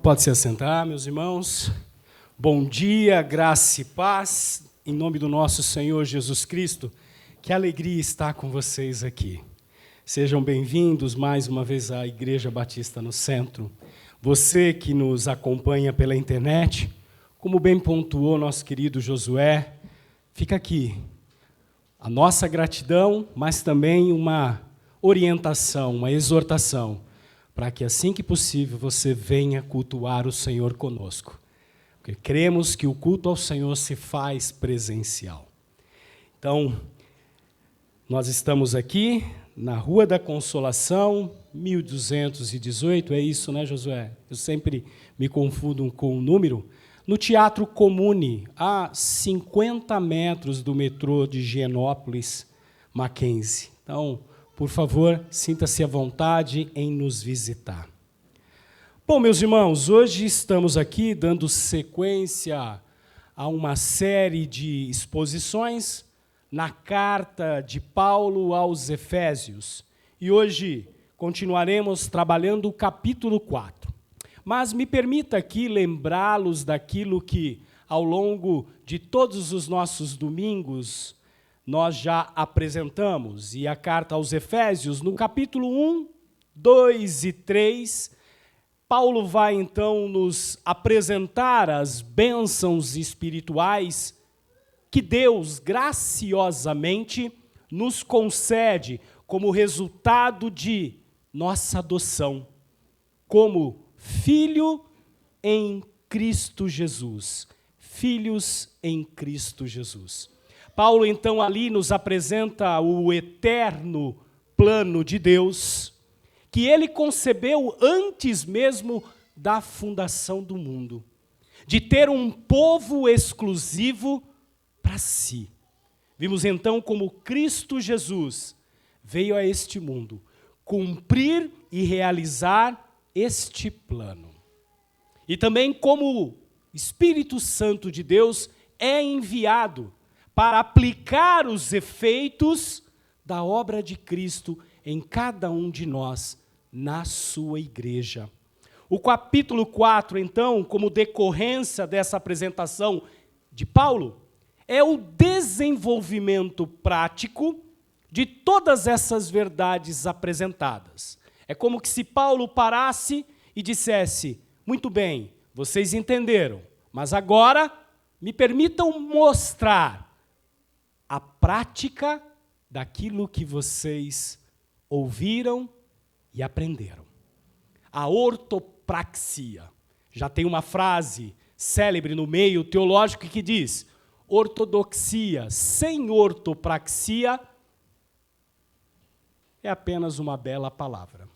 Pode se assentar, meus irmãos. Bom dia, graça e paz, em nome do nosso Senhor Jesus Cristo. Que alegria estar com vocês aqui. Sejam bem-vindos mais uma vez à Igreja Batista no Centro. Você que nos acompanha pela internet, como bem pontuou nosso querido Josué, fica aqui a nossa gratidão, mas também uma orientação, uma exortação, para que assim que possível você venha cultuar o Senhor conosco. Porque cremos que o culto ao Senhor se faz presencial. Então, nós estamos aqui na Rua da Consolação, 1218, é isso, né, Josué? Eu sempre me confundo com o número. No Teatro Comune, a 50 metros do metrô de Higienópolis, Mackenzie. Então, por favor, sinta-se à vontade em nos visitar. Bom, meus irmãos, hoje estamos aqui dando sequência a uma série de exposições na carta de Paulo aos Efésios. E hoje continuaremos trabalhando o capítulo 4. Mas me permita aqui lembrá-los daquilo que, ao longo de todos os nossos domingos, nós já apresentamos. E a carta aos Efésios, no capítulo 1, 2 e 3, Paulo vai então nos apresentar as bênçãos espirituais que Deus graciosamente nos concede como resultado de nossa adoção, como filho em Cristo Jesus, filhos em Cristo Jesus. Paulo, então, ali nos apresenta o eterno plano de Deus, que ele concebeu antes mesmo da fundação do mundo, de ter um povo exclusivo para si. Vimos, então, como Cristo Jesus veio a este mundo cumprir e realizar este plano. E também como o Espírito Santo de Deus é enviado para aplicar os efeitos da obra de Cristo em cada um de nós, na sua igreja. O capítulo 4, então, como decorrência dessa apresentação de Paulo, é o desenvolvimento prático de todas essas verdades apresentadas. É como que se Paulo parasse e dissesse: muito bem, vocês entenderam, mas agora me permitam mostrar a prática daquilo que vocês ouviram e aprenderam. A ortopraxia. Já tem uma frase célebre no meio teológico que diz: ortodoxia sem ortopraxia é apenas uma bela palavra.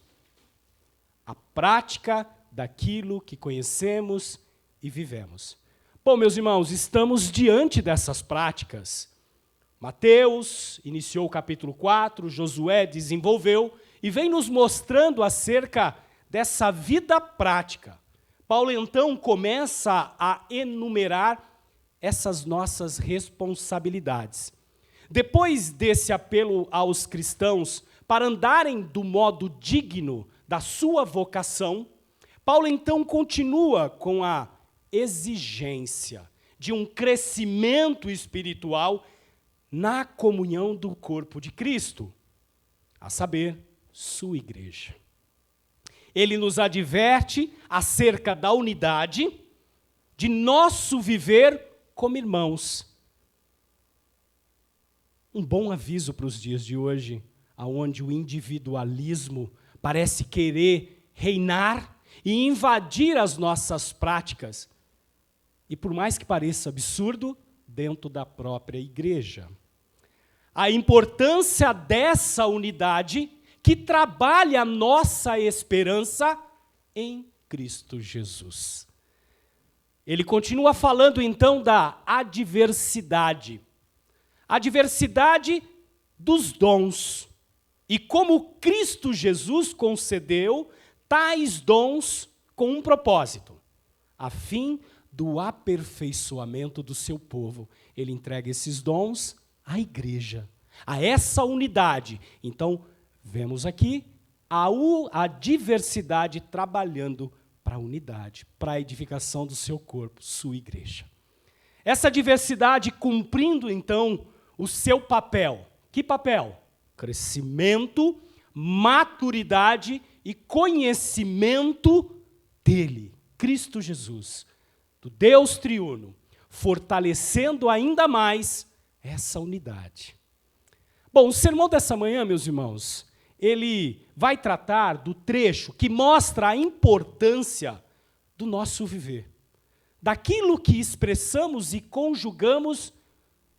A prática daquilo que conhecemos e vivemos. Bom, meus irmãos, estamos diante dessas práticas. Mateus iniciou o capítulo 4, Josué desenvolveu e vem nos mostrando acerca dessa vida prática. Paulo, então, começa a enumerar essas nossas responsabilidades. Depois desse apelo aos cristãos para andarem do modo digno da sua vocação, Paulo, então, continua com a exigência de um crescimento espiritual na comunhão do corpo de Cristo, a saber, sua igreja. Ele nos adverte acerca da unidade de nosso viver como irmãos. Um bom aviso para os dias de hoje, onde o individualismo parece querer reinar e invadir as nossas práticas. E por mais que pareça absurdo, dentro da própria igreja. A importância dessa unidade que trabalha a nossa esperança em Cristo Jesus. Ele continua falando, então, da adversidade. A diversidade dos dons. E como Cristo Jesus concedeu tais dons com um propósito, a fim do aperfeiçoamento do seu povo. Ele entrega esses dons à igreja, a essa unidade. Então, vemos aqui a diversidade trabalhando para a unidade, para a edificação do seu corpo, sua igreja. Essa diversidade cumprindo, então, o seu papel. Que papel? Crescimento, maturidade e conhecimento dele, Cristo Jesus, do Deus triuno, fortalecendo ainda mais essa unidade. Bom, o sermão dessa manhã, meus irmãos, ele vai tratar do trecho que mostra a importância do nosso viver, daquilo que expressamos e conjugamos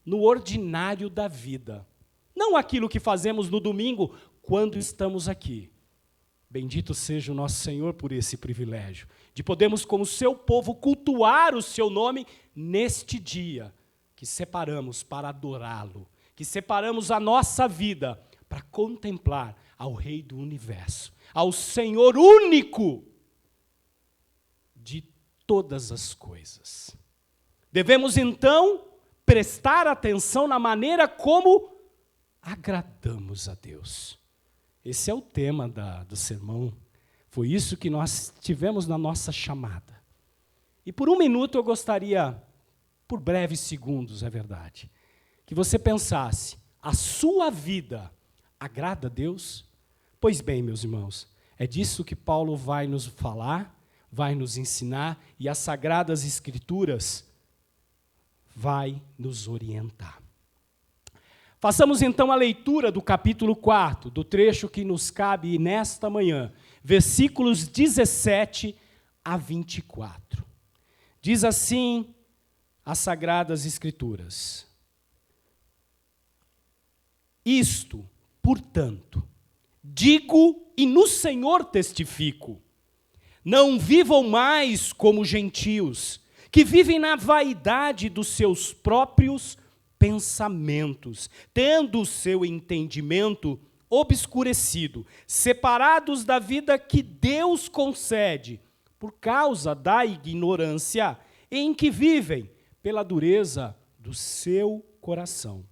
no ordinário da vida, não aquilo que fazemos no domingo quando estamos aqui. Bendito seja o nosso Senhor por esse privilégio, de podermos, como seu povo, cultuar o seu nome neste dia que separamos para adorá-lo, que separamos a nossa vida para contemplar ao Rei do Universo, ao Senhor único de todas as coisas. Devemos, então, prestar atenção na maneira como agradamos a Deus. Esse é o tema do sermão. Foi isso que nós tivemos na nossa chamada. E por um minuto eu gostaria, por breves segundos, é verdade, que você pensasse, a sua vida agrada a Deus? Pois bem, meus irmãos, é disso que Paulo vai nos falar, vai nos ensinar, e as Sagradas Escrituras vai nos orientar. Façamos então a leitura do capítulo 4, do trecho que nos cabe nesta manhã, versículos 17 a 24. Diz assim as Sagradas Escrituras: Isto, portanto, digo e no Senhor testifico, não vivam mais como gentios, que vivem na vaidade dos seus próprios pensamentos, tendo o seu entendimento obscurecido, separados da vida que Deus concede, por causa da ignorância em que vivem, pela dureza do seu coração.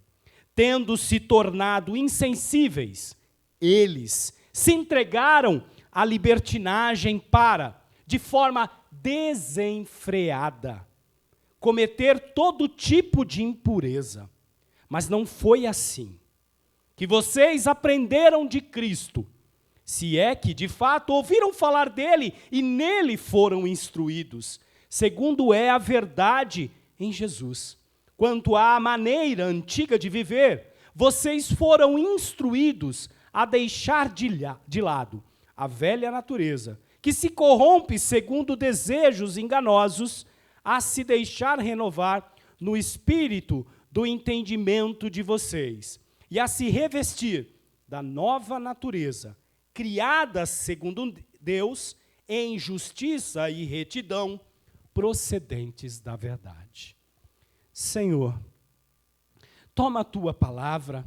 Tendo se tornado insensíveis, eles se entregaram à libertinagem para, de forma desenfreada, cometer todo tipo de impureza. Mas não foi assim que vocês aprenderam de Cristo, se é que, de fato, ouviram falar dele e nele foram instruídos, segundo é a verdade em Jesus. Quanto à maneira antiga de viver, vocês foram instruídos a deixar de lado a velha natureza, que se corrompe segundo desejos enganosos, a se deixar renovar no espírito do entendimento de vocês, e a se revestir da nova natureza, criada segundo Deus, em justiça e retidão, procedentes da verdade. Senhor, toma a tua palavra,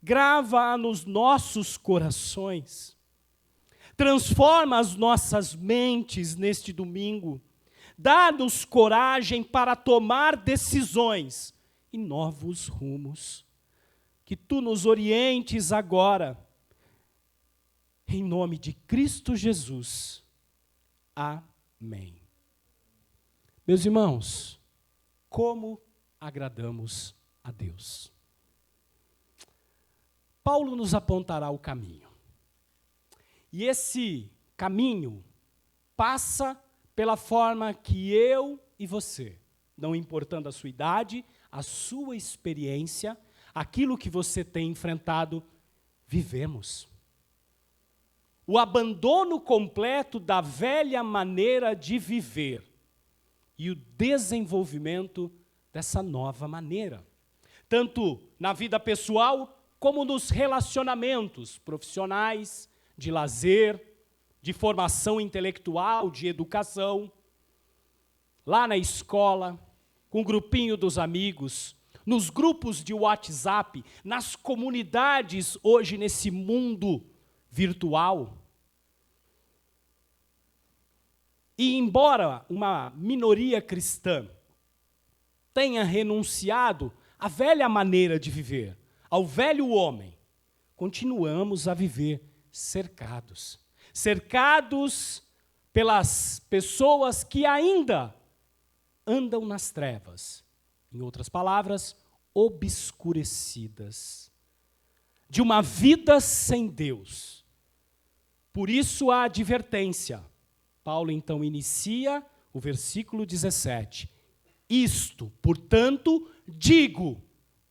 grava-a nos nossos corações, transforma as nossas mentes neste domingo, dá-nos coragem para tomar decisões e novos rumos. Que tu nos orientes agora, em nome de Cristo Jesus. Amém. Meus irmãos, como agradamos a Deus? Paulo nos apontará o caminho. E esse caminho passa pela forma que eu e você, não importando a sua idade, a sua experiência, aquilo que você tem enfrentado, vivemos. O abandono completo da velha maneira de viver e o desenvolvimento dessa nova maneira, tanto na vida pessoal como nos relacionamentos profissionais, de lazer, de formação intelectual, de educação, lá na escola, com o grupinho dos amigos, nos grupos de WhatsApp, nas comunidades hoje nesse mundo virtual. E embora uma minoria cristã tenha renunciado à velha maneira de viver, ao velho homem, continuamos a viver cercados pelas pessoas que ainda andam nas trevas. Em outras palavras, obscurecidas. De uma vida sem Deus. Por isso a advertência. Paulo então inicia o versículo 17. Isto, portanto, digo,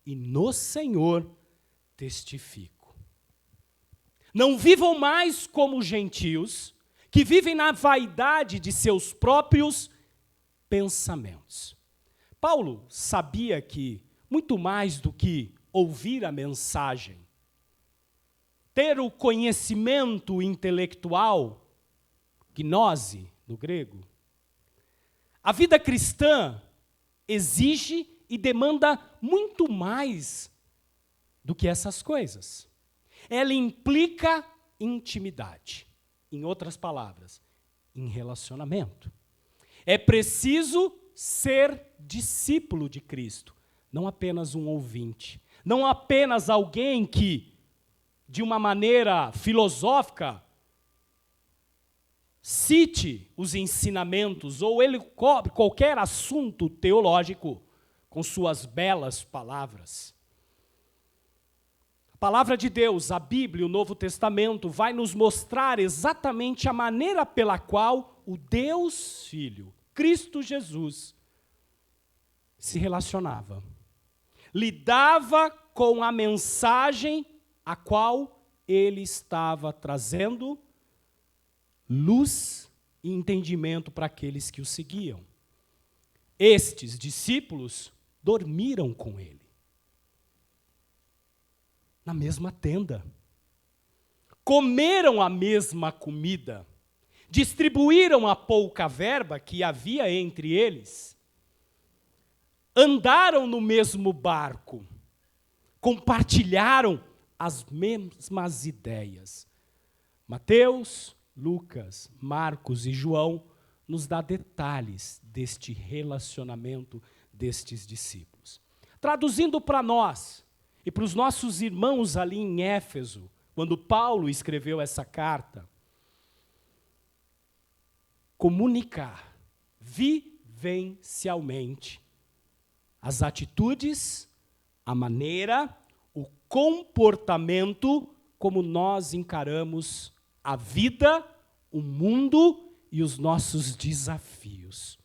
e no Senhor testifico. Não vivam mais como gentios, que vivem na vaidade de seus próprios pensamentos. Paulo sabia que, muito mais do que ouvir a mensagem, ter o conhecimento intelectual, gnose no grego, a vida cristã exige e demanda muito mais do que essas coisas. Ela implica intimidade. Em outras palavras, em relacionamento. É preciso ser discípulo de Cristo, não apenas um ouvinte, não apenas alguém que, de uma maneira filosófica, cite os ensinamentos ou ele cobre qualquer assunto teológico com suas belas palavras. A palavra de Deus, a Bíblia, o Novo Testamento, vai nos mostrar exatamente a maneira pela qual o Deus Filho, Cristo Jesus, se relacionava. Lidava com a mensagem a qual ele estava trazendo luz e entendimento para aqueles que o seguiam. Estes discípulos dormiram com ele. Na mesma tenda. Comeram a mesma comida. Distribuíram a pouca verba que havia entre eles. Andaram no mesmo barco. Compartilharam as mesmas ideias. Mateus, Lucas, Marcos e João nos dá detalhes deste relacionamento destes discípulos. Traduzindo para nós, e para os nossos irmãos ali em Éfeso, quando Paulo escreveu essa carta, comunicar vivencialmente as atitudes, a maneira, o comportamento como nós encaramos a vida, o mundo e os nossos desafios.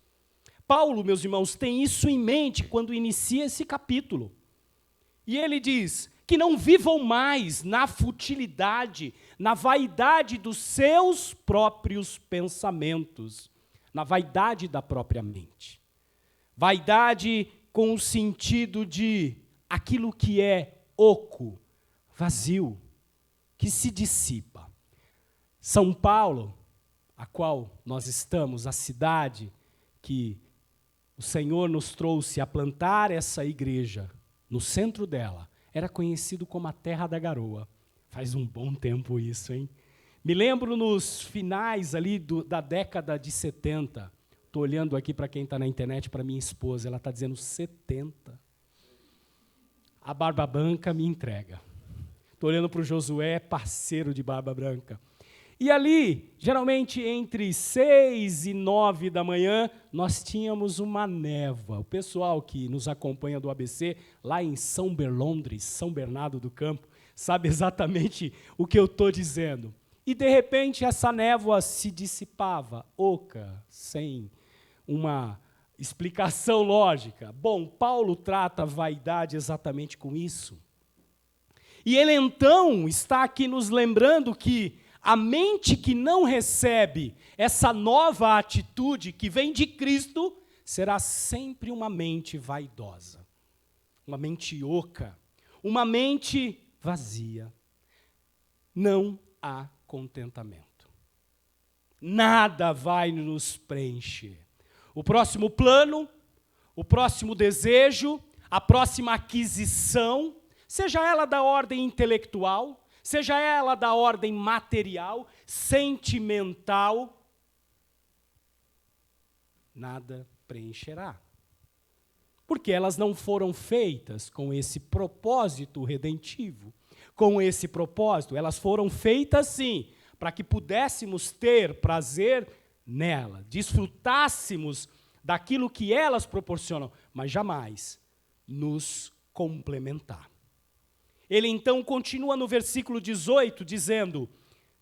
Paulo, meus irmãos, tem isso em mente quando inicia esse capítulo. E ele diz que não vivam mais na futilidade, na vaidade dos seus próprios pensamentos, na vaidade da própria mente. Vaidade com o sentido de aquilo que é oco, vazio, que se dissipa. São Paulo, a qual nós estamos, a cidade que o Senhor nos trouxe a plantar essa igreja, no centro dela, era conhecido como a Terra da Garoa. Faz um bom tempo isso, hein? Me lembro nos finais ali da década de 70. Estou olhando aqui para quem está na internet, para minha esposa, ela está dizendo 70. A Barba Branca me entrega. Estou olhando para o Josué, parceiro de Barba Branca. E ali, geralmente entre 6 e 9 da manhã, nós tínhamos uma névoa. O pessoal que nos acompanha do ABC, lá em São Berlondres, São Bernardo do Campo, sabe exatamente o que eu estou dizendo. E, de repente, essa névoa se dissipava, oca, sem uma explicação lógica. Bom, Paulo trata a vaidade exatamente com isso. E ele, então, está aqui nos lembrando que a mente que não recebe essa nova atitude que vem de Cristo será sempre uma mente vaidosa, uma mente oca, uma mente vazia. Não há contentamento. Nada vai nos preencher. O próximo plano, o próximo desejo, a próxima aquisição, seja ela da ordem intelectual, seja ela da ordem material, sentimental, nada preencherá. Porque elas não foram feitas com esse propósito redentivo. Com esse propósito, elas foram feitas, sim, para que pudéssemos ter prazer nela, desfrutássemos daquilo que elas proporcionam, mas jamais nos complementar. Ele então continua no versículo 18, dizendo: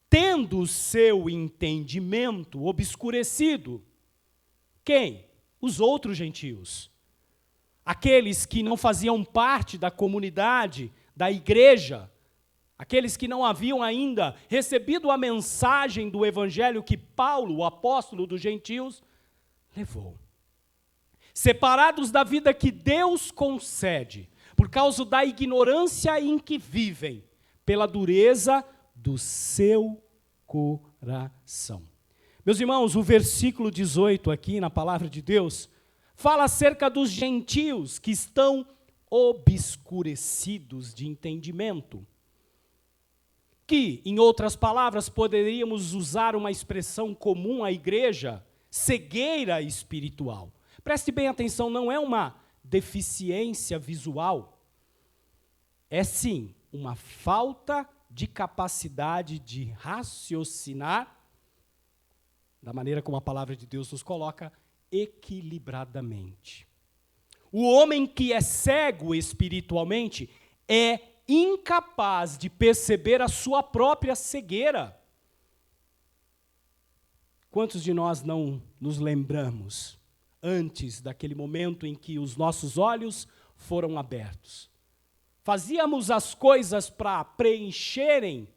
tendo o seu entendimento obscurecido. Quem? Os outros gentios. Aqueles que não faziam parte da comunidade, da igreja, aqueles que não haviam ainda recebido a mensagem do evangelho que Paulo, o apóstolo dos gentios, levou. Separados da vida que Deus concede, por causa da ignorância em que vivem, pela dureza do seu coração. Meus irmãos, o versículo 18 aqui na palavra de Deus fala acerca dos gentios que estão obscurecidos de entendimento. Que, em outras palavras, poderíamos usar uma expressão comum à igreja, cegueira espiritual. Preste bem atenção, não é uma deficiência visual. É sim uma falta de capacidade de raciocinar, da maneira como a palavra de Deus nos coloca, equilibradamente. O homem que é cego espiritualmente é incapaz de perceber a sua própria cegueira. Quantos de nós não nos lembramos antes daquele momento em que os nossos olhos foram abertos? Fazíamos as coisas para preencherem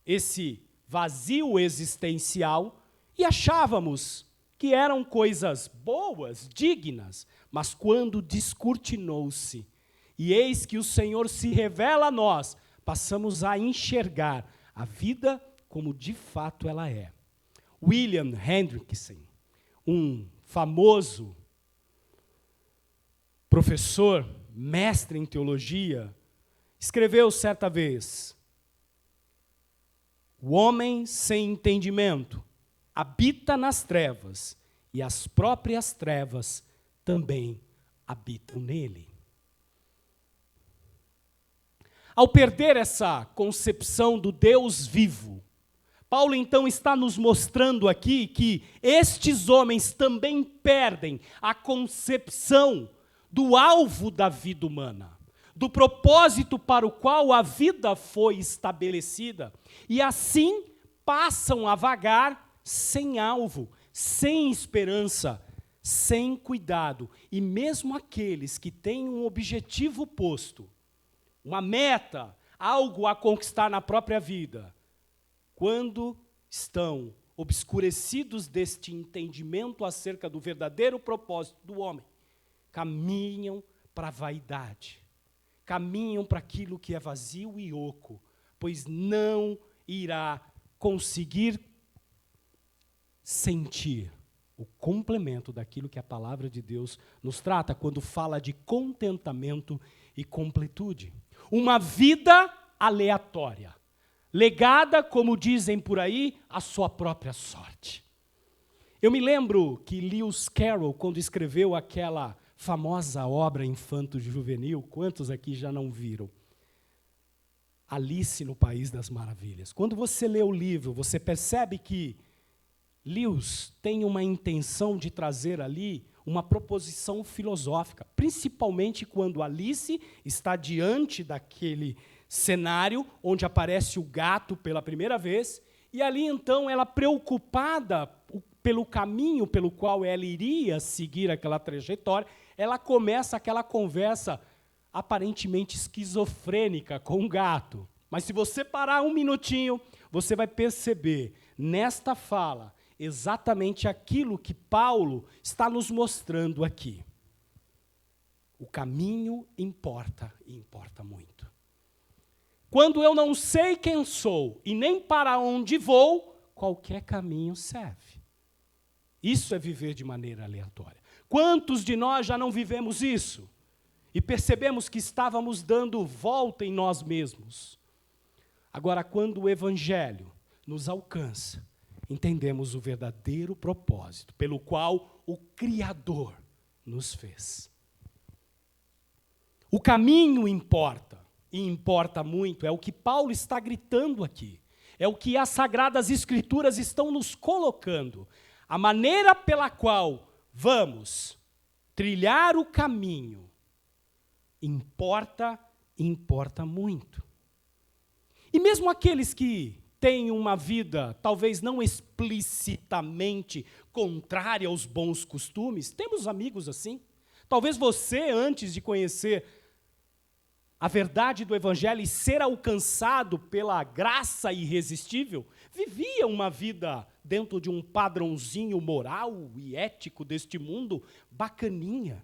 esse vazio existencial e achávamos que eram coisas boas, dignas, mas quando descortinou-se, e eis que o Senhor se revela a nós, passamos a enxergar a vida como de fato ela é. William Hendrickson, um famoso professor, mestre em teologia, escreveu certa vez: o homem sem entendimento habita nas trevas, e as próprias trevas também habitam nele. Ao perder essa concepção do Deus vivo, Paulo então está nos mostrando aqui que estes homens também perdem a concepção do alvo da vida humana, do propósito para o qual a vida foi estabelecida, e assim passam a vagar sem alvo, sem esperança, sem cuidado. E mesmo aqueles que têm um objetivo posto, uma meta, algo a conquistar na própria vida, quando estão obscurecidos deste entendimento acerca do verdadeiro propósito do homem, caminham para a vaidade, caminham para aquilo que é vazio e oco, pois não irá conseguir sentir o complemento daquilo que a palavra de Deus nos trata quando fala de contentamento e completude. Uma vida aleatória, legada, como dizem por aí, à sua própria sorte. Eu me lembro que Lewis Carroll, quando escreveu aquela famosa obra infanto-juvenil, quantos aqui já não viram? Alice no País das Maravilhas. Quando você lê o livro, você percebe que Lewis tem uma intenção de trazer ali uma proposição filosófica, principalmente quando Alice está diante daquele cenário onde aparece o gato pela primeira vez, e ali então ela, preocupada pelo caminho pelo qual ela iria seguir aquela trajetória, ela começa aquela conversa aparentemente esquizofrênica com o gato. Mas se você parar um minutinho, você vai perceber nesta fala exatamente aquilo que Paulo está nos mostrando aqui. O caminho importa, e importa muito. Quando eu não sei quem sou e nem para onde vou, qualquer caminho serve. Isso é viver de maneira aleatória. Quantos de nós já não vivemos isso? E percebemos que estávamos dando volta em nós mesmos. Agora, quando o Evangelho nos alcança, entendemos o verdadeiro propósito pelo qual o Criador nos fez. O caminho importa, e importa muito, é o que Paulo está gritando aqui. É o que as Sagradas Escrituras estão nos colocando. a maneira pela qual vamos trilhar o caminho importa muito. E mesmo aqueles que têm uma vida talvez não explicitamente contrária aos bons costumes, temos amigos assim. Talvez você, antes de conhecer a verdade do Evangelho e ser alcançado pela graça irresistível, vivia uma vida dentro de um padrãozinho moral e ético deste mundo bacaninha.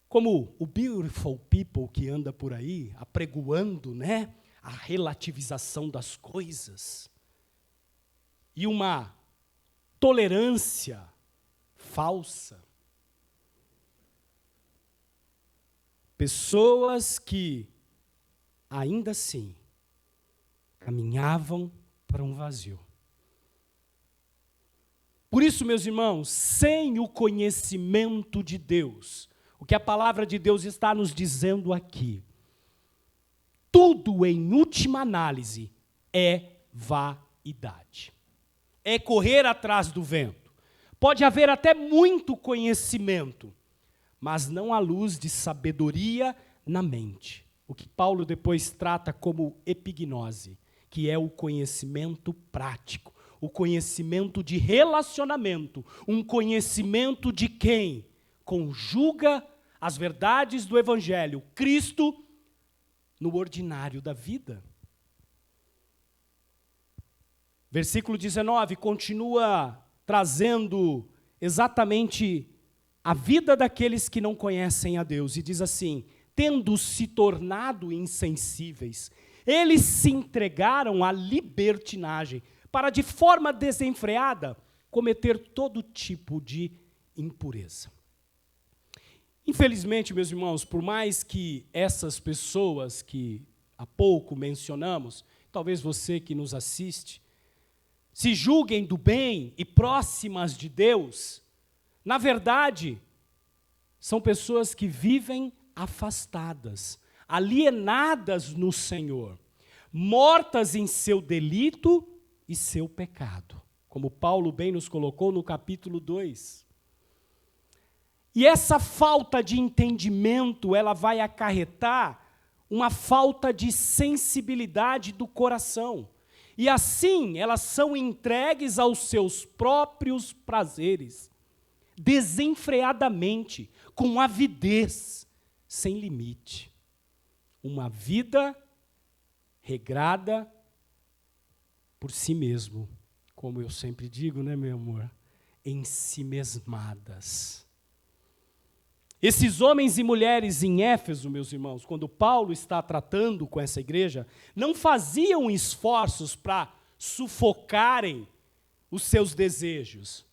Como o beautiful people que anda por aí, apregoando, né, a relativização das coisas. E uma tolerância falsa. Pessoas que, ainda assim, caminhavam para um vazio. Por isso, meus irmãos, sem o conhecimento de Deus, o que a palavra de Deus está nos dizendo aqui, tudo, em última análise, é vaidade. É correr atrás do vento. Pode haver até muito conhecimento, mas não há luz de sabedoria na mente. O que Paulo depois trata como epignose, que é o conhecimento prático, o conhecimento de relacionamento, um conhecimento de quem conjuga as verdades do Evangelho, Cristo, no ordinário da vida. Versículo 19 continua trazendo exatamente a vida daqueles que não conhecem a Deus, e diz assim: tendo se tornado insensíveis, eles se entregaram à libertinagem, para de forma desenfreada cometer todo tipo de impureza. Infelizmente, meus irmãos, por mais que essas pessoas que há pouco mencionamos, talvez você que nos assiste, se julguem do bem e próximas de Deus, na verdade, são pessoas que vivem afastadas, alienadas no Senhor, mortas em seu delito e seu pecado, como Paulo bem nos colocou no capítulo 2. E essa falta de entendimento, ela vai acarretar uma falta de sensibilidade do coração. E assim, elas são entregues aos seus próprios prazeres, desenfreadamente, com avidez, sem limite. Uma vida regrada por si mesmo, como eu sempre digo, né, meu amor? Ensimesmadas. Esses homens e mulheres em Éfeso, meus irmãos, quando Paulo está tratando com essa igreja, não faziam esforços para sufocarem os seus desejos.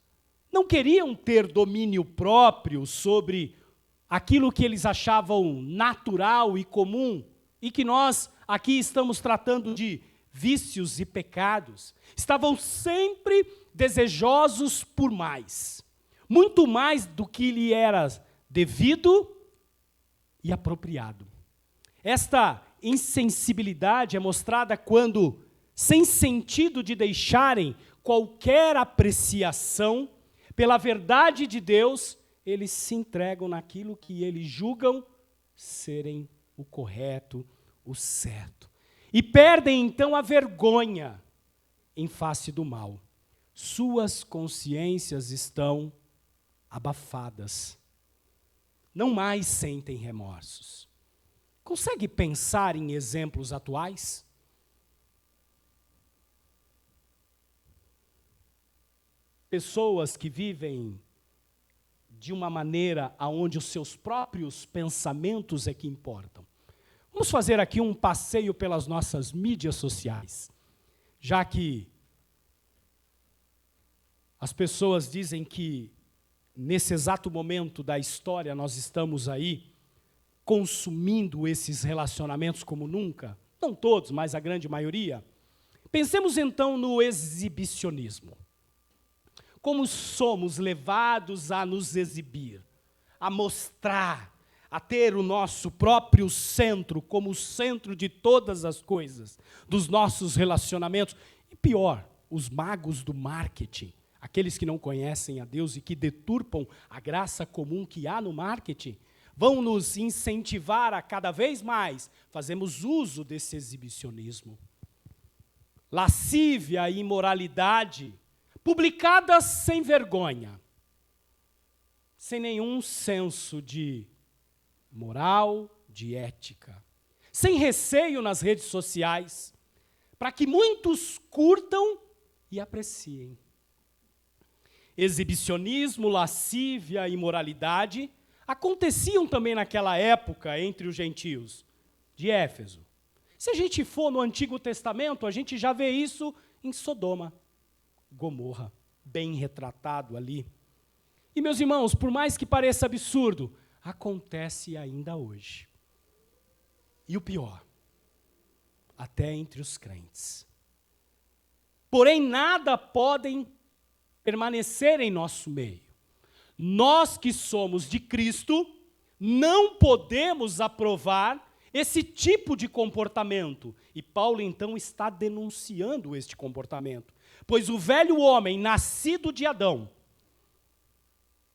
Não queriam ter domínio próprio sobre aquilo que eles achavam natural e comum, e que nós aqui estamos tratando de vícios e pecados. Estavam sempre desejosos por mais, muito mais do que lhe era devido e apropriado. Esta insensibilidade é mostrada quando, sem sentido de deixarem qualquer apreciação pela verdade de Deus, eles se entregam naquilo que eles julgam serem o correto, o certo. E perdem então a vergonha em face do mal. Suas consciências estão abafadas. Não mais sentem remorsos. Consegue pensar em exemplos atuais? Pessoas que vivem de uma maneira onde os seus próprios pensamentos é que importam. Vamos fazer aqui um passeio pelas nossas mídias sociais, já que as pessoas dizem que nesse exato momento da história nós estamos aí consumindo esses relacionamentos como nunca, não todos, mas a grande maioria. Pensemos então no exibicionismo. Como somos levados a nos exibir, a mostrar, a ter o nosso próprio centro como o centro de todas as coisas, dos nossos relacionamentos. E pior, os magos do marketing, aqueles que não conhecem a Deus e que deturpam a graça comum que há no marketing, vão nos incentivar a cada vez mais fazermos uso desse exibicionismo. Lascívia e imoralidade, publicadas sem vergonha, sem nenhum senso de moral, de ética, sem receio nas redes sociais, para que muitos curtam e apreciem. Exibicionismo, lascívia e imoralidade aconteciam também naquela época entre os gentios de Éfeso. Se a gente for no Antigo Testamento, a gente já vê isso em Sodoma, Gomorra, bem retratado ali. E, meus irmãos, por mais que pareça absurdo, acontece ainda hoje. E o pior, até entre os crentes. Porém, nada podem permanecer em nosso meio. Nós que somos de Cristo, não podemos aprovar esse tipo de comportamento. E Paulo, então, está denunciando este comportamento. Pois o velho homem, nascido de Adão,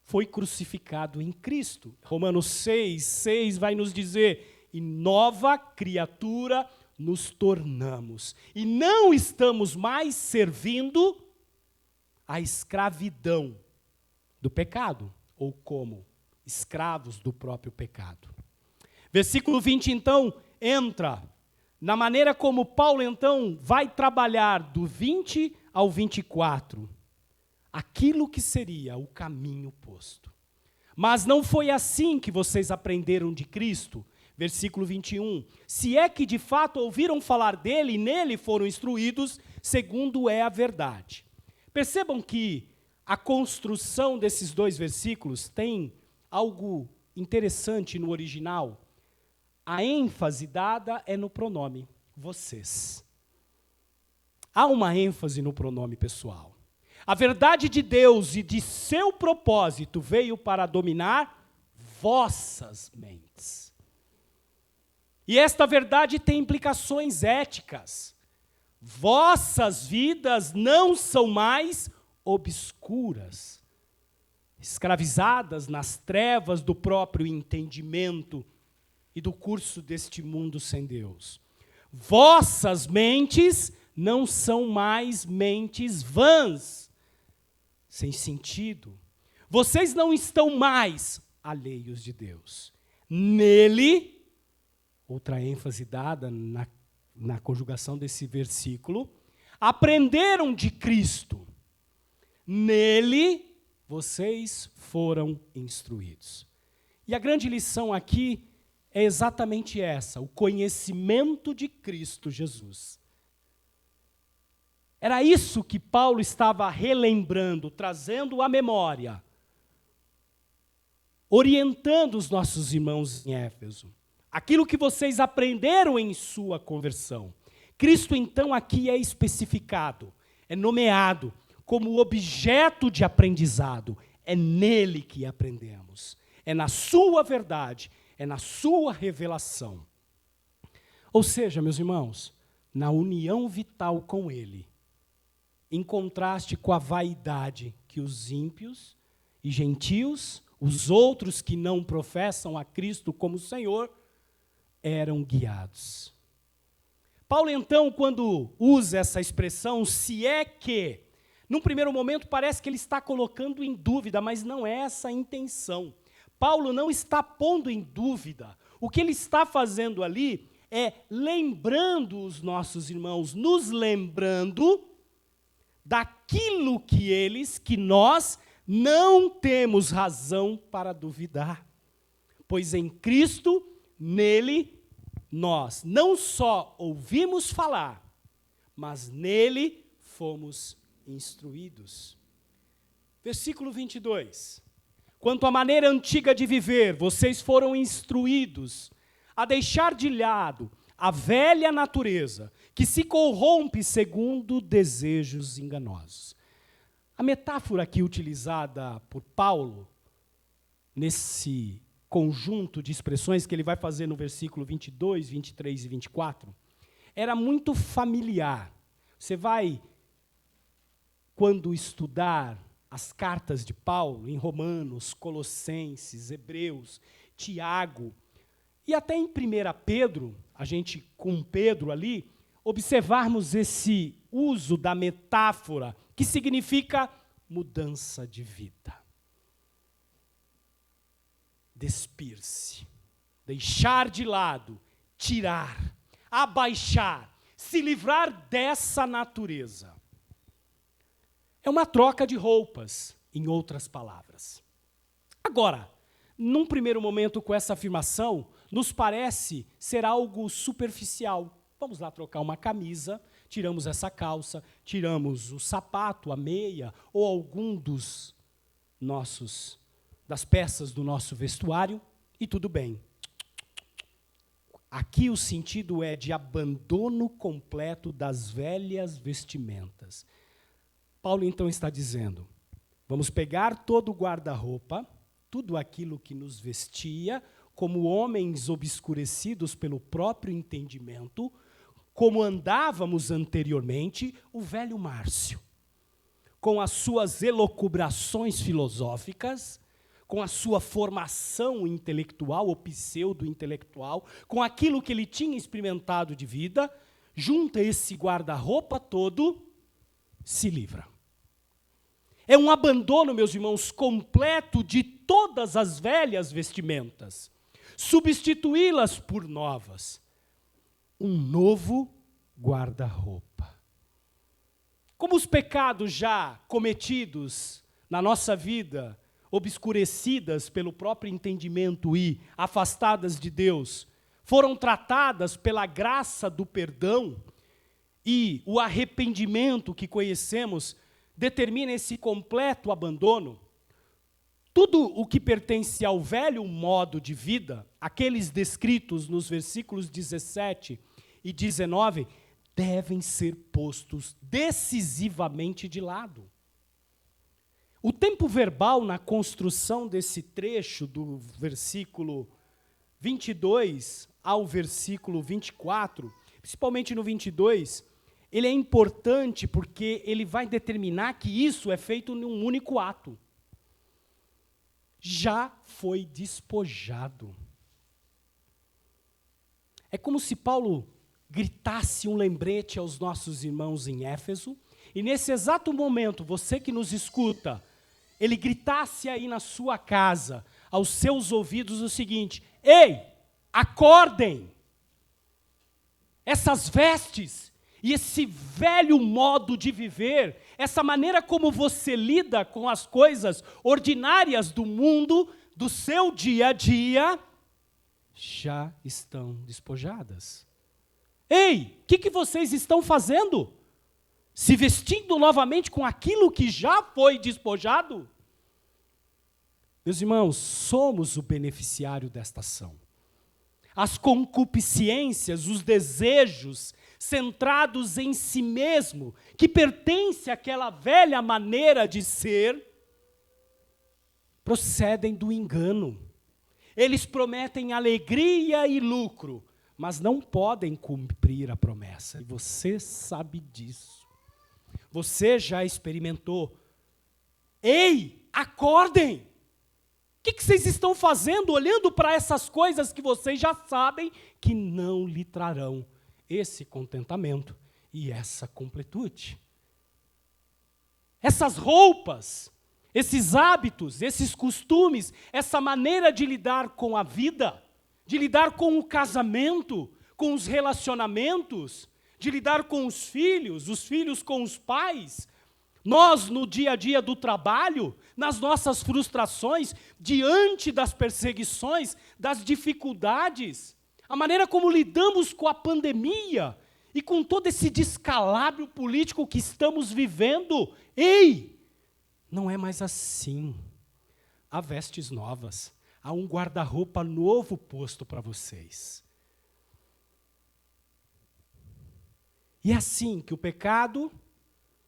foi crucificado em Cristo. Romanos 6 vai nos dizer, e nova criatura nos tornamos. E não estamos mais servindo a escravidão do pecado, ou como escravos do próprio pecado. Versículo 20, então, entra na maneira como Paulo, então, vai trabalhar do 20 ao 24, aquilo que seria o caminho posto. Mas não foi assim que vocês aprenderam de Cristo. Versículo 21, se é que de fato ouviram falar dele e nele foram instruídos, segundo é a verdade. Percebam que a construção desses dois versículos tem algo interessante no original. A ênfase dada é no pronome, vocês. Há uma ênfase no pronome pessoal. A verdade de Deus e de seu propósito veio para dominar vossas mentes. E esta verdade tem implicações éticas. Vossas vidas não são mais obscuras, escravizadas nas trevas do próprio entendimento e do curso deste mundo sem Deus. Vossas mentes não são mais mentes vãs, sem sentido. Vocês não estão mais alheios de Deus. Nele, outra ênfase dada na conjugação desse versículo, aprenderam de Cristo. Nele, vocês foram instruídos. E a grande lição aqui é exatamente essa, o conhecimento de Cristo Jesus. Era isso que Paulo estava relembrando, trazendo à memória, orientando os nossos irmãos em Éfeso. Aquilo que vocês aprenderam em sua conversão. Cristo, então, aqui é especificado, é nomeado como objeto de aprendizado. É nele que aprendemos. É na sua verdade, é na sua revelação. Ou seja, meus irmãos, na união vital com ele, em contraste com a vaidade que os ímpios e gentios, os outros que não professam a Cristo como Senhor, eram guiados. Paulo, então, quando usa essa expressão, se é que, num primeiro momento parece que ele está colocando em dúvida, mas não é essa a intenção. Paulo não está pondo em dúvida. O que ele está fazendo ali é lembrando os nossos irmãos, nos lembrando daquilo que nós não temos razão para duvidar. Pois em Cristo, nele, nós não só ouvimos falar, mas nele fomos instruídos. Versículo 22. Quanto à maneira antiga de viver, vocês foram instruídos a deixar de lado a velha natureza, que se corrompe segundo desejos enganosos. A metáfora aqui utilizada por Paulo, nesse conjunto de expressões que ele vai fazer no versículo 22, 23 e 24, era muito familiar. Você vai quando estudar as cartas de Paulo, em Romanos, Colossenses, Hebreus, Tiago, e até em 1 Pedro, a gente com Pedro ali, observarmos esse uso da metáfora, que significa mudança de vida. Despir-se, deixar de lado, tirar, abaixar, se livrar dessa natureza. É uma troca de roupas, em outras palavras. Agora, num primeiro momento com essa afirmação, nos parece ser algo superficial. Vamos lá trocar uma camisa, tiramos essa calça, tiramos o sapato, a meia, ou algum das peças do nosso vestuário, e tudo bem. Aqui o sentido é de abandono completo das velhas vestimentas. Paulo então está dizendo, vamos pegar todo o guarda-roupa, tudo aquilo que nos vestia, como homens obscurecidos pelo próprio entendimento, como andávamos anteriormente, o velho Márcio, com as suas elucubrações filosóficas, com a sua formação intelectual ou pseudo-intelectual, com aquilo que ele tinha experimentado de vida, junta esse guarda-roupa todo, se livra. É um abandono, meus irmãos, completo de todas as velhas vestimentas, substituí-las por novas. Um novo guarda-roupa. Como os pecados já cometidos na nossa vida, obscurecidas pelo próprio entendimento e afastadas de Deus, foram tratadas pela graça do perdão e o arrependimento que conhecemos, determina esse completo abandono, tudo o que pertence ao velho modo de vida, aqueles descritos nos versículos 17 e 19, devem ser postos decisivamente de lado. O tempo verbal na construção desse trecho, do versículo 22 ao versículo 24, principalmente no 22, ele é importante porque ele vai determinar que isso é feito num único ato. Já foi despojado. É como se Paulo gritasse um lembrete aos nossos irmãos em Éfeso, e nesse exato momento, você que nos escuta, ele gritasse aí na sua casa, aos seus ouvidos o seguinte: ei, acordem! Essas vestes e esse velho modo de viver, essa maneira como você lida com as coisas ordinárias do mundo, do seu dia a dia, já estão despojadas. Ei, o que vocês estão fazendo? Se vestindo novamente com aquilo que já foi despojado? Meus irmãos, somos o beneficiário desta ação. As concupiscências, os desejos centrados em si mesmo, que pertence àquela velha maneira de ser, procedem do engano. Eles prometem alegria e lucro, mas não podem cumprir a promessa. E você sabe disso. Você já experimentou. Ei, acordem! O que vocês estão fazendo olhando para essas coisas que vocês já sabem que não lhe trarão esse contentamento e essa completude? Essas roupas, esses hábitos, esses costumes, essa maneira de lidar com a vida, de lidar com o casamento, com os relacionamentos, de lidar com os filhos com os pais, nós no dia a dia do trabalho, nas nossas frustrações, diante das perseguições, das dificuldades, a maneira como lidamos com a pandemia e com todo esse descalabro político que estamos vivendo. Ei, não é mais assim. Há vestes novas, há um guarda-roupa novo posto para vocês. E é assim que o pecado,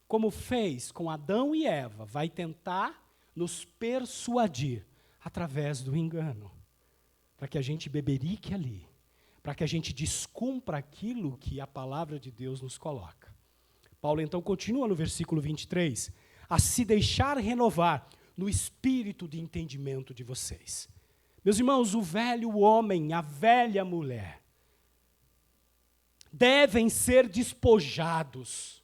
como fez com Adão e Eva, vai tentar nos persuadir através do engano, para que a gente beberique ali, para que a gente descumpra aquilo que a palavra de Deus nos coloca. Paulo então continua no versículo 23, a se deixar renovar no espírito de entendimento de vocês. Meus irmãos, o velho homem, a velha mulher, devem ser despojados.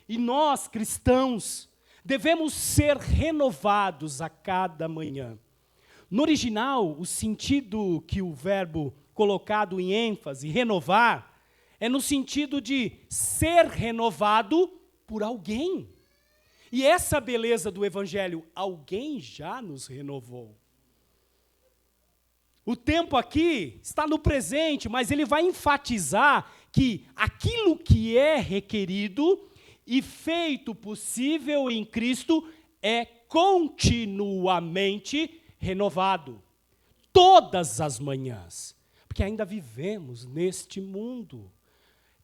E nós, cristãos, devemos ser renovados a cada manhã. No original, o sentido que o verbo colocado em ênfase, renovar, é no sentido de ser renovado por alguém. E essa beleza do Evangelho, alguém já nos renovou. O tempo aqui está no presente, mas ele vai enfatizar que aquilo que é requerido e feito possível em Cristo é continuamente renovado. Todas as manhãs. Porque ainda vivemos neste mundo.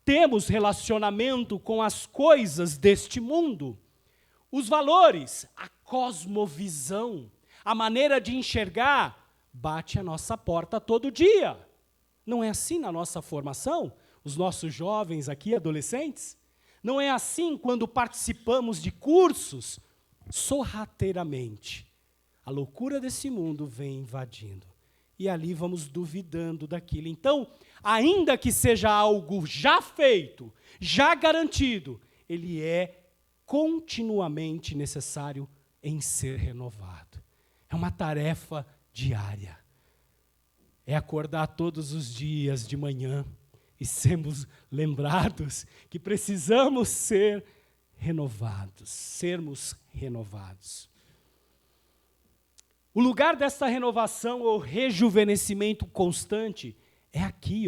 Temos relacionamento com as coisas deste mundo. Os valores, a cosmovisão, a maneira de enxergar, bate a nossa porta todo dia. Não é assim na nossa formação? Os nossos jovens aqui, adolescentes? Não é assim quando participamos de cursos? Sorrateiramente, a loucura desse mundo vem invadindo. E ali vamos duvidando daquilo. Então, ainda que seja algo já feito, já garantido, ele é continuamente necessário em ser renovado. É uma tarefa diária. É acordar todos os dias de manhã e sermos lembrados que precisamos ser renovados, sermos renovados. O lugar dessa renovação ou rejuvenescimento constante é aqui,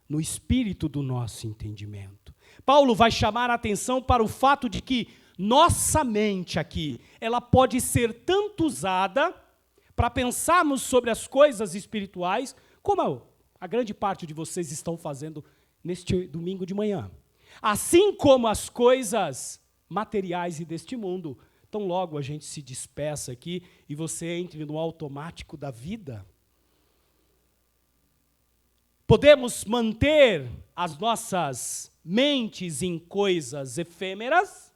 no espírito do nosso entendimento. Paulo vai chamar a atenção para o fato de que nossa mente aqui, ela pode ser tanto usada para pensarmos sobre as coisas espirituais, como a grande parte de vocês estão fazendo neste domingo de manhã. Assim como as coisas materiais e deste mundo. Então, logo a gente se despeça aqui e você entre no automático da vida. Podemos manter as nossas mentes em coisas efêmeras,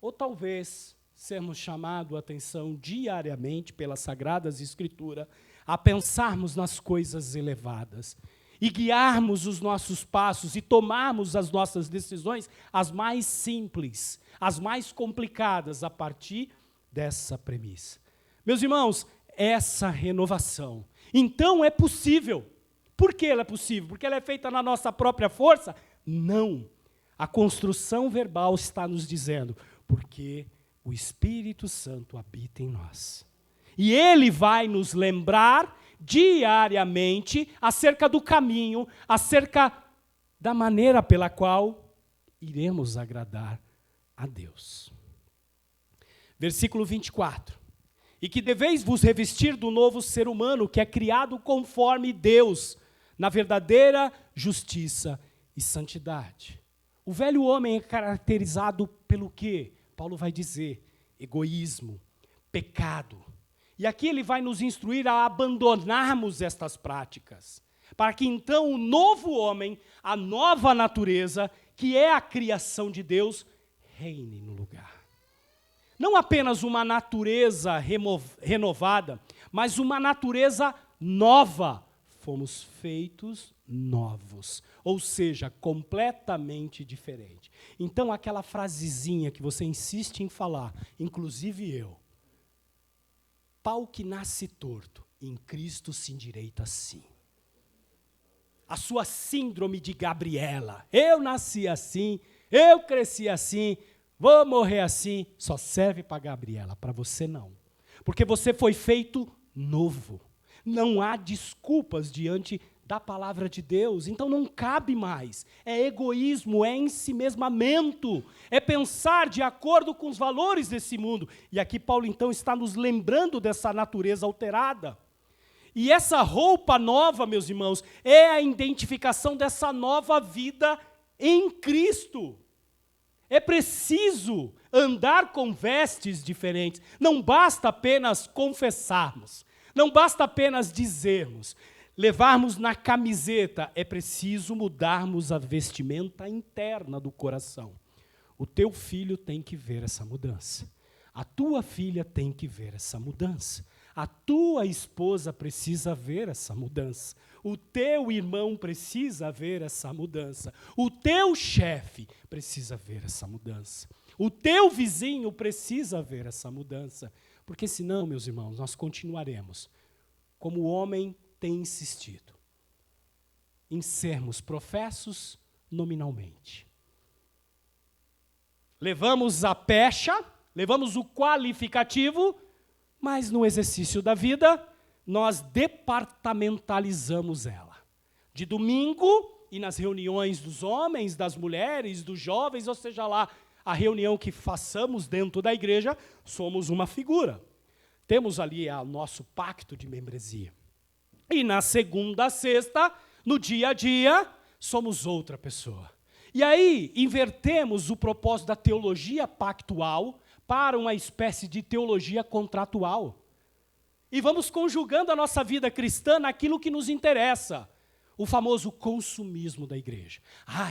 ou talvez sermos chamados a atenção diariamente pelas Sagradas Escrituras a pensarmos nas coisas elevadas e guiarmos os nossos passos e tomarmos as nossas decisões, as mais simples, as mais complicadas, a partir dessa premissa. Meus irmãos, essa renovação, então é possível. Por que ela é possível? Porque ela é feita na nossa própria força? Não. A construção verbal está nos dizendo, porque o Espírito Santo habita em nós. E ele vai nos lembrar diariamente acerca do caminho, acerca da maneira pela qual iremos agradar a Deus. Versículo 24. E que deveis vos revestir do novo ser humano, que é criado conforme Deus, na verdadeira justiça e santidade. O velho homem é caracterizado pelo quê? Paulo vai dizer, egoísmo, pecado. E aqui ele vai nos instruir a abandonarmos estas práticas, para que então o novo homem, a nova natureza, que é a criação de Deus, reine no lugar. Não apenas uma natureza renovada, mas uma natureza nova. Fomos feitos novos, ou seja, completamente diferente. Então, aquela frasezinha que você insiste em falar, inclusive eu, pau que nasce torto, em Cristo se endireita assim. A sua síndrome de Gabriela, eu nasci assim, eu cresci assim, vou morrer assim, só serve para Gabriela, para você não. Porque você foi feito novo. Não há desculpas diante da palavra de Deus, então não cabe mais. É egoísmo, é ensimesmamento, é pensar de acordo com os valores desse mundo. E aqui Paulo então está nos lembrando dessa natureza alterada. E essa roupa nova, meus irmãos, é a identificação dessa nova vida em Cristo. É preciso andar com vestes diferentes. Não basta apenas confessarmos. Não basta apenas dizermos. levarmos na camiseta, é preciso mudarmos a vestimenta interna do coração. O teu filho tem que ver essa mudança. A tua filha tem que ver essa mudança. A tua esposa precisa ver essa mudança. O teu irmão precisa ver essa mudança. O teu chefe precisa ver essa mudança. O teu vizinho precisa ver essa mudança. Porque senão, meus irmãos, nós continuaremos, como o homem tem insistido, em sermos professos nominalmente. Levamos a pecha, levamos o qualificativo, mas no exercício da vida, nós departamentalizamos ela. De domingo, e nas reuniões dos homens, das mulheres, dos jovens, ou seja lá, a reunião que façamos dentro da igreja, somos uma figura. Temos ali o nosso pacto de membresia. E na segunda a sexta, no dia a dia, somos outra pessoa. E aí, invertemos o propósito da teologia pactual para uma espécie de teologia contratual. E vamos conjugando a nossa vida cristã naquilo que nos interessa. O famoso consumismo da igreja.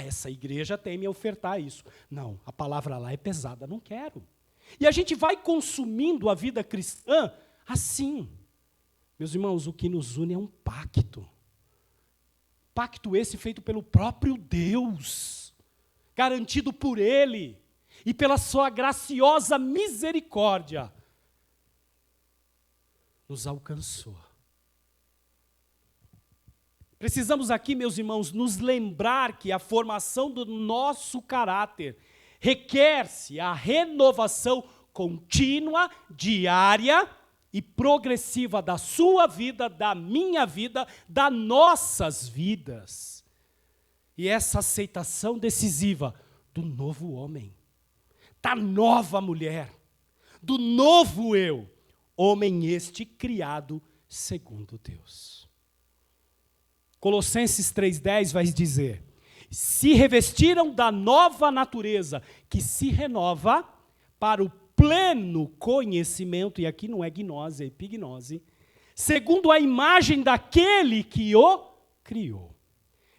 Essa igreja tem me ofertar isso. Não, a palavra lá é pesada, não quero. E a gente vai consumindo a vida cristã assim. Meus irmãos, o que nos une é um pacto. Pacto esse feito pelo próprio Deus, garantido por Ele e pela sua graciosa misericórdia, nos alcançou. Precisamos aqui, meus irmãos, nos lembrar que a formação do nosso caráter requer-se a renovação contínua, diária e progressiva da sua vida, da minha vida, das nossas vidas. E essa aceitação decisiva do novo homem, da nova mulher, do novo eu, homem este criado segundo Deus. Colossenses 3,10 vai dizer: se revestiram da nova natureza, que se renova para o pleno conhecimento, e aqui não é gnose, é epignose, segundo a imagem daquele que o criou.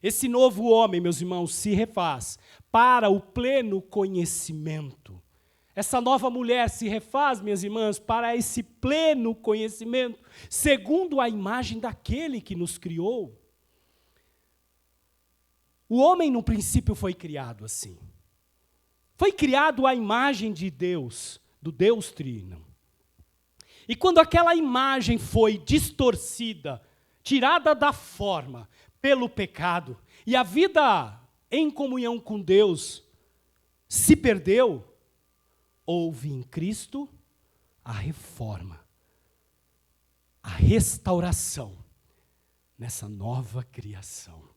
Esse novo homem, meus irmãos, se refaz para o pleno conhecimento. Essa nova mulher se refaz, minhas irmãs, para esse pleno conhecimento, segundo a imagem daquele que nos criou. O homem, no princípio, foi criado assim. Foi criado à imagem de Deus, do Deus Trino. E quando aquela imagem foi distorcida, tirada da forma pelo pecado, e a vida em comunhão com Deus se perdeu, houve em Cristo a reforma, a restauração nessa nova criação.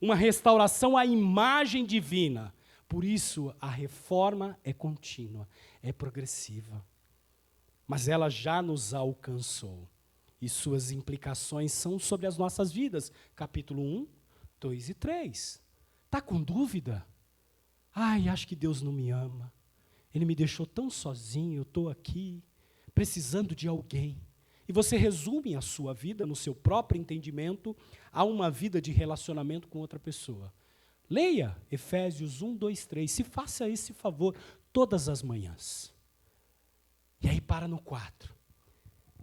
Uma restauração à imagem divina. Por isso, a reforma é contínua, é progressiva. Mas ela já nos alcançou. E suas implicações são sobre as nossas vidas. Capítulo 1, 2 e 3. Está com dúvida? Acho que Deus não me ama. Ele me deixou tão sozinho, eu estou aqui, precisando de alguém. E você resume a sua vida, no seu próprio entendimento, a uma vida de relacionamento com outra pessoa. Leia Efésios 1, 2, 3. Se faça esse favor todas as manhãs. E aí para no 4.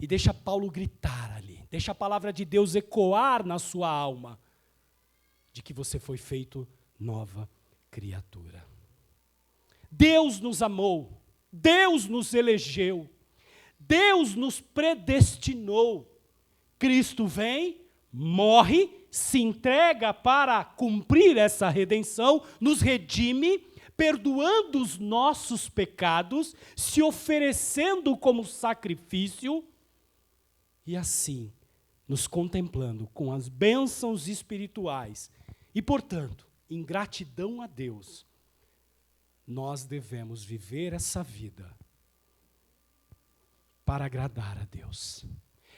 E deixa Paulo gritar ali. Deixa a palavra de Deus ecoar na sua alma. De que você foi feito nova criatura. Deus nos amou. Deus nos elegeu. Deus nos predestinou. Cristo vem, morre, se entrega para cumprir essa redenção, nos redime, perdoando os nossos pecados, se oferecendo como sacrifício, e assim, nos contemplando com as bênçãos espirituais. E, portanto, em gratidão a Deus, nós devemos viver essa vida para agradar a Deus.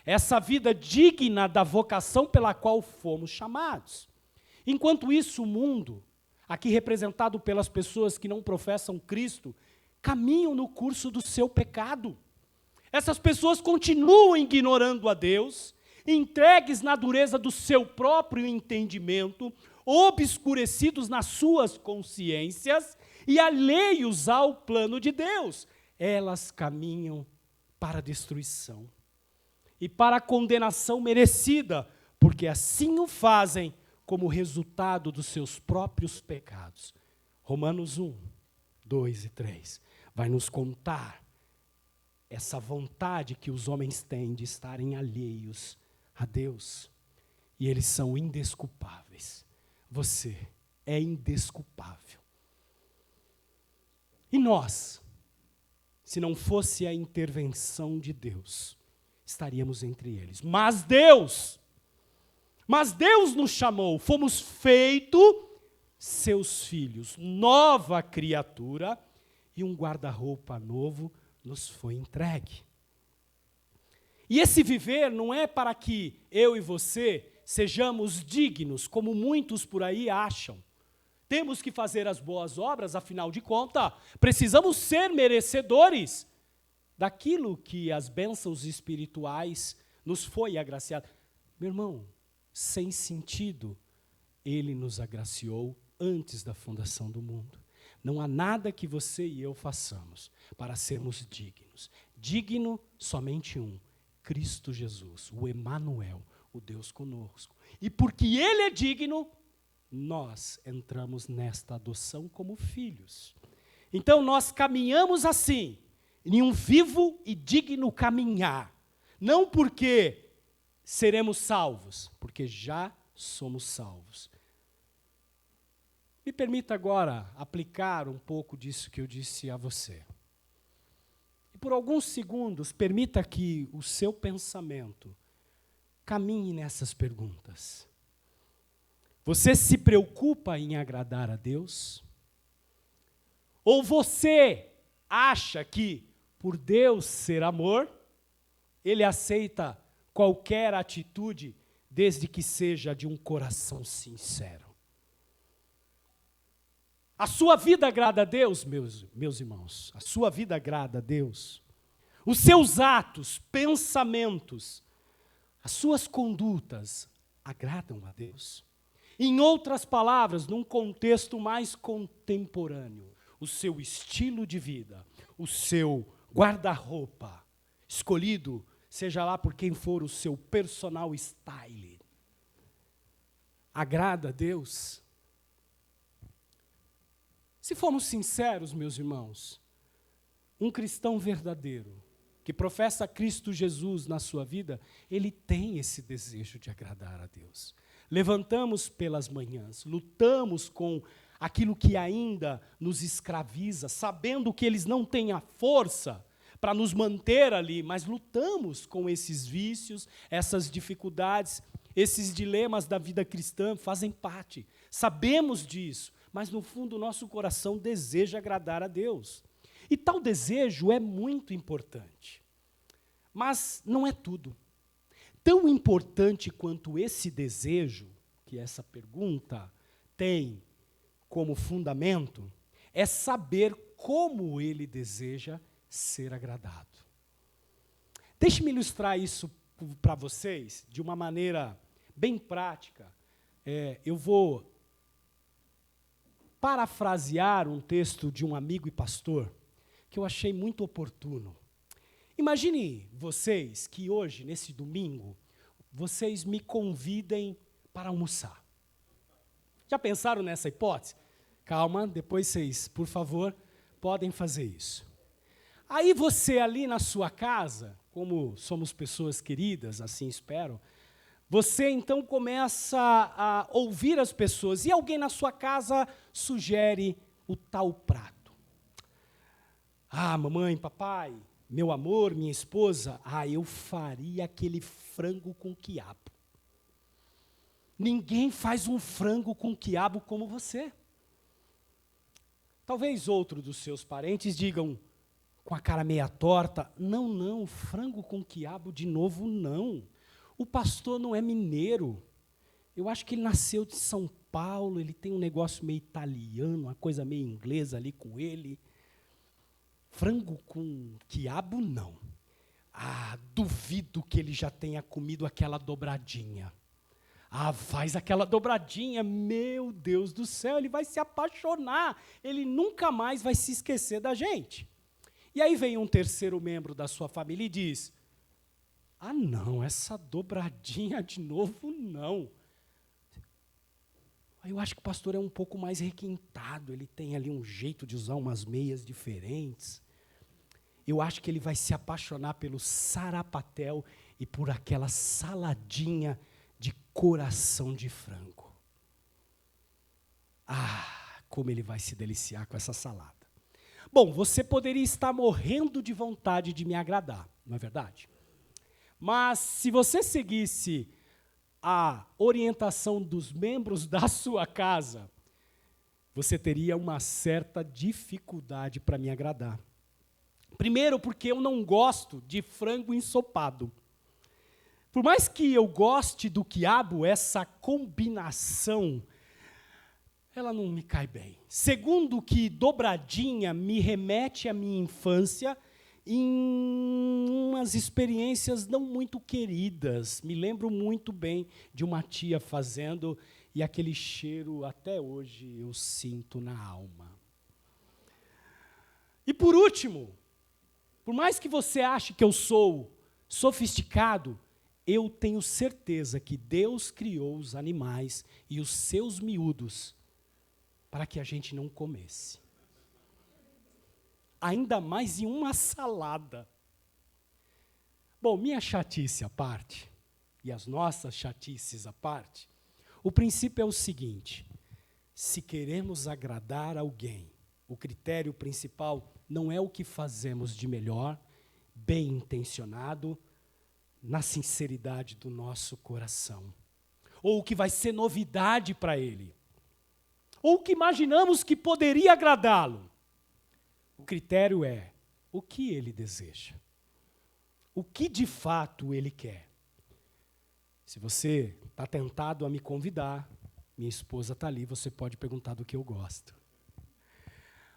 Essa vida digna da vocação pela qual fomos chamados. Enquanto isso, o mundo, aqui representado pelas pessoas que não professam Cristo, caminham no curso do seu pecado. Essas pessoas continuam ignorando a Deus, entregues na dureza do seu próprio entendimento, obscurecidos nas suas consciências e alheios ao plano de Deus. Elas caminham para a destruição e para a condenação merecida, porque assim o fazem como resultado dos seus próprios pecados. Romanos 1, 2 e 3 vai nos contar essa vontade que os homens têm de estarem alheios a Deus. E eles são indesculpáveis. Você é indesculpável. E nós, se não fosse a intervenção de Deus, estaríamos entre eles. Mas Deus nos chamou, fomos feitos seus filhos, nova criatura, e um guarda-roupa novo nos foi entregue. E esse viver não é para que eu e você sejamos dignos, como muitos por aí acham. Temos que fazer as boas obras, afinal de contas, precisamos ser merecedores daquilo que as bênçãos espirituais nos foi agraciado. Meu irmão, sem sentido, Ele nos agraciou antes da fundação do mundo. Não há nada que você e eu façamos para sermos dignos. Digno somente um, Cristo Jesus, o Emanuel, o Deus conosco. E porque Ele é digno, nós entramos nesta adoção como filhos. Então nós caminhamos assim, em um vivo e digno caminhar. Não porque seremos salvos, porque já somos salvos. Me permita agora aplicar um pouco disso que eu disse a você. E por alguns segundos, permita que o seu pensamento caminhe nessas perguntas. Você se preocupa em agradar a Deus? Ou você acha que, por Deus ser amor, Ele aceita qualquer atitude, desde que seja de um coração sincero? A sua vida agrada a Deus, meus irmãos? A sua vida agrada a Deus? Os seus atos, pensamentos, as suas condutas agradam a Deus? Em outras palavras, num contexto mais contemporâneo, o seu estilo de vida, o seu guarda-roupa escolhido, seja lá por quem for o seu personal style, agrada a Deus? Se formos sinceros, meus irmãos, um cristão verdadeiro, que professa Cristo Jesus na sua vida, ele tem esse desejo de agradar a Deus. Levantamos pelas manhãs, lutamos com aquilo que ainda nos escraviza, sabendo que eles não têm a força para nos manter ali, mas lutamos com esses vícios, essas dificuldades, esses dilemas da vida cristã fazem parte. Sabemos disso, mas no fundo o nosso coração deseja agradar a Deus. E tal desejo é muito importante. Mas não é tudo. Tão importante quanto esse desejo, que essa pergunta tem como fundamento, é saber como ele deseja ser agradado. Deixe-me ilustrar isso para vocês de uma maneira bem prática. Eu vou parafrasear um texto de um amigo e pastor que eu achei muito oportuno. Imagine vocês que hoje, nesse domingo, vocês me convidem para almoçar. Já pensaram nessa hipótese? Calma, depois vocês, por favor, podem fazer isso. Aí você ali na sua casa, como somos pessoas queridas, assim espero, você então começa a ouvir as pessoas e alguém na sua casa sugere o tal prato. Ah, mamãe, papai, meu amor, minha esposa, eu faria aquele frango com quiabo. Ninguém faz um frango com quiabo como você. Talvez outro dos seus parentes digam, com a cara meia torta, não, frango com quiabo de novo não. O pastor não é mineiro. Eu acho que ele nasceu de São Paulo, ele tem um negócio meio italiano, uma coisa meio inglesa ali com ele. Frango com quiabo, não. duvido que ele já tenha comido aquela dobradinha. Faz aquela dobradinha, meu Deus do céu, ele vai se apaixonar, ele nunca mais vai se esquecer da gente. E aí vem um terceiro membro da sua família e diz, não, essa dobradinha de novo não. Eu acho que o pastor é um pouco mais requintado, ele tem ali um jeito de usar umas meias diferentes. Eu acho que ele vai se apaixonar pelo sarapatel e por aquela saladinha de coração de frango. Como ele vai se deliciar com essa salada. Bom, você poderia estar morrendo de vontade de me agradar, não é verdade? Mas se você seguisse a orientação dos membros da sua casa, você teria uma certa dificuldade para me agradar. Primeiro, porque eu não gosto de frango ensopado. Por mais que eu goste do quiabo, essa combinação, ela não me cai bem. Segundo, que dobradinha me remete à minha infância em umas experiências não muito queridas. Me lembro muito bem de uma tia fazendo, e aquele cheiro até hoje eu sinto na alma. E por último, por mais que você ache que eu sou sofisticado, eu tenho certeza que Deus criou os animais e os seus miúdos para que a gente não comesse. Ainda mais em uma salada. Bom, minha chatice à parte, e as nossas chatices à parte, o princípio é o seguinte: se queremos agradar alguém, o critério principal não é o que fazemos de melhor, bem intencionado, na sinceridade do nosso coração, ou o que vai ser novidade para ele, ou o que imaginamos que poderia agradá-lo. O critério é o que ele deseja, o que de fato ele quer. Se você está tentado a me convidar, minha esposa está ali, você pode perguntar do que eu gosto.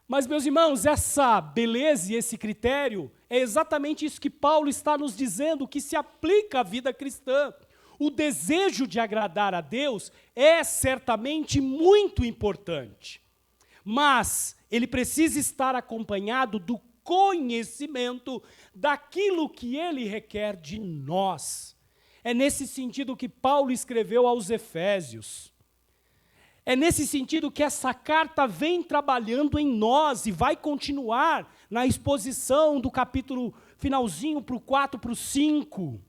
Mas, meus irmãos, essa beleza e esse critério é exatamente isso que Paulo está nos dizendo, que se aplica à vida cristã. O desejo de agradar a Deus é certamente muito importante, mas ele precisa estar acompanhado do conhecimento daquilo que ele requer de nós. É nesse sentido que Paulo escreveu aos Efésios. É nesse sentido que essa carta vem trabalhando em nós e vai continuar na exposição do capítulo finalzinho para o 4, para o 5.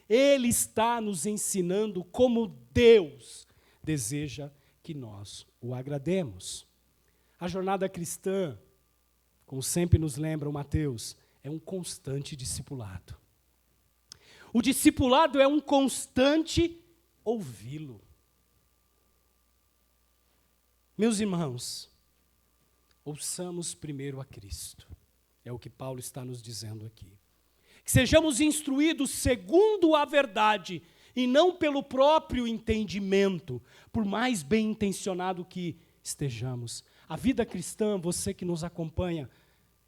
Ele está nos ensinando como Deus deseja que nós o agrademos. A jornada cristã, como sempre nos lembra o Mateus, é um constante discipulado. O discipulado é um constante ouvi-lo. Meus irmãos, ouçamos primeiro a Cristo. É o que Paulo está nos dizendo aqui. Que sejamos instruídos segundo a verdade e não pelo próprio entendimento, por mais bem intencionado que estejamos. A vida cristã, você que nos acompanha,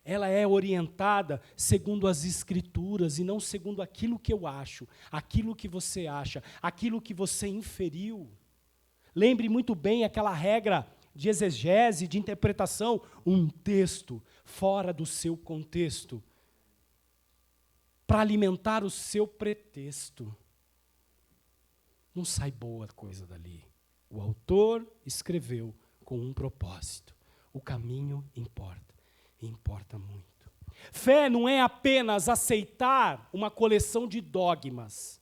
ela é orientada segundo as Escrituras e não segundo aquilo que eu acho, aquilo que você acha, aquilo que você inferiu. Lembre muito bem aquela regra de exegese, de interpretação, um texto fora do seu contexto, para alimentar o seu pretexto. Não sai boa coisa dali. O autor escreveu com um propósito. O caminho importa, e importa muito. Fé não é apenas aceitar uma coleção de dogmas,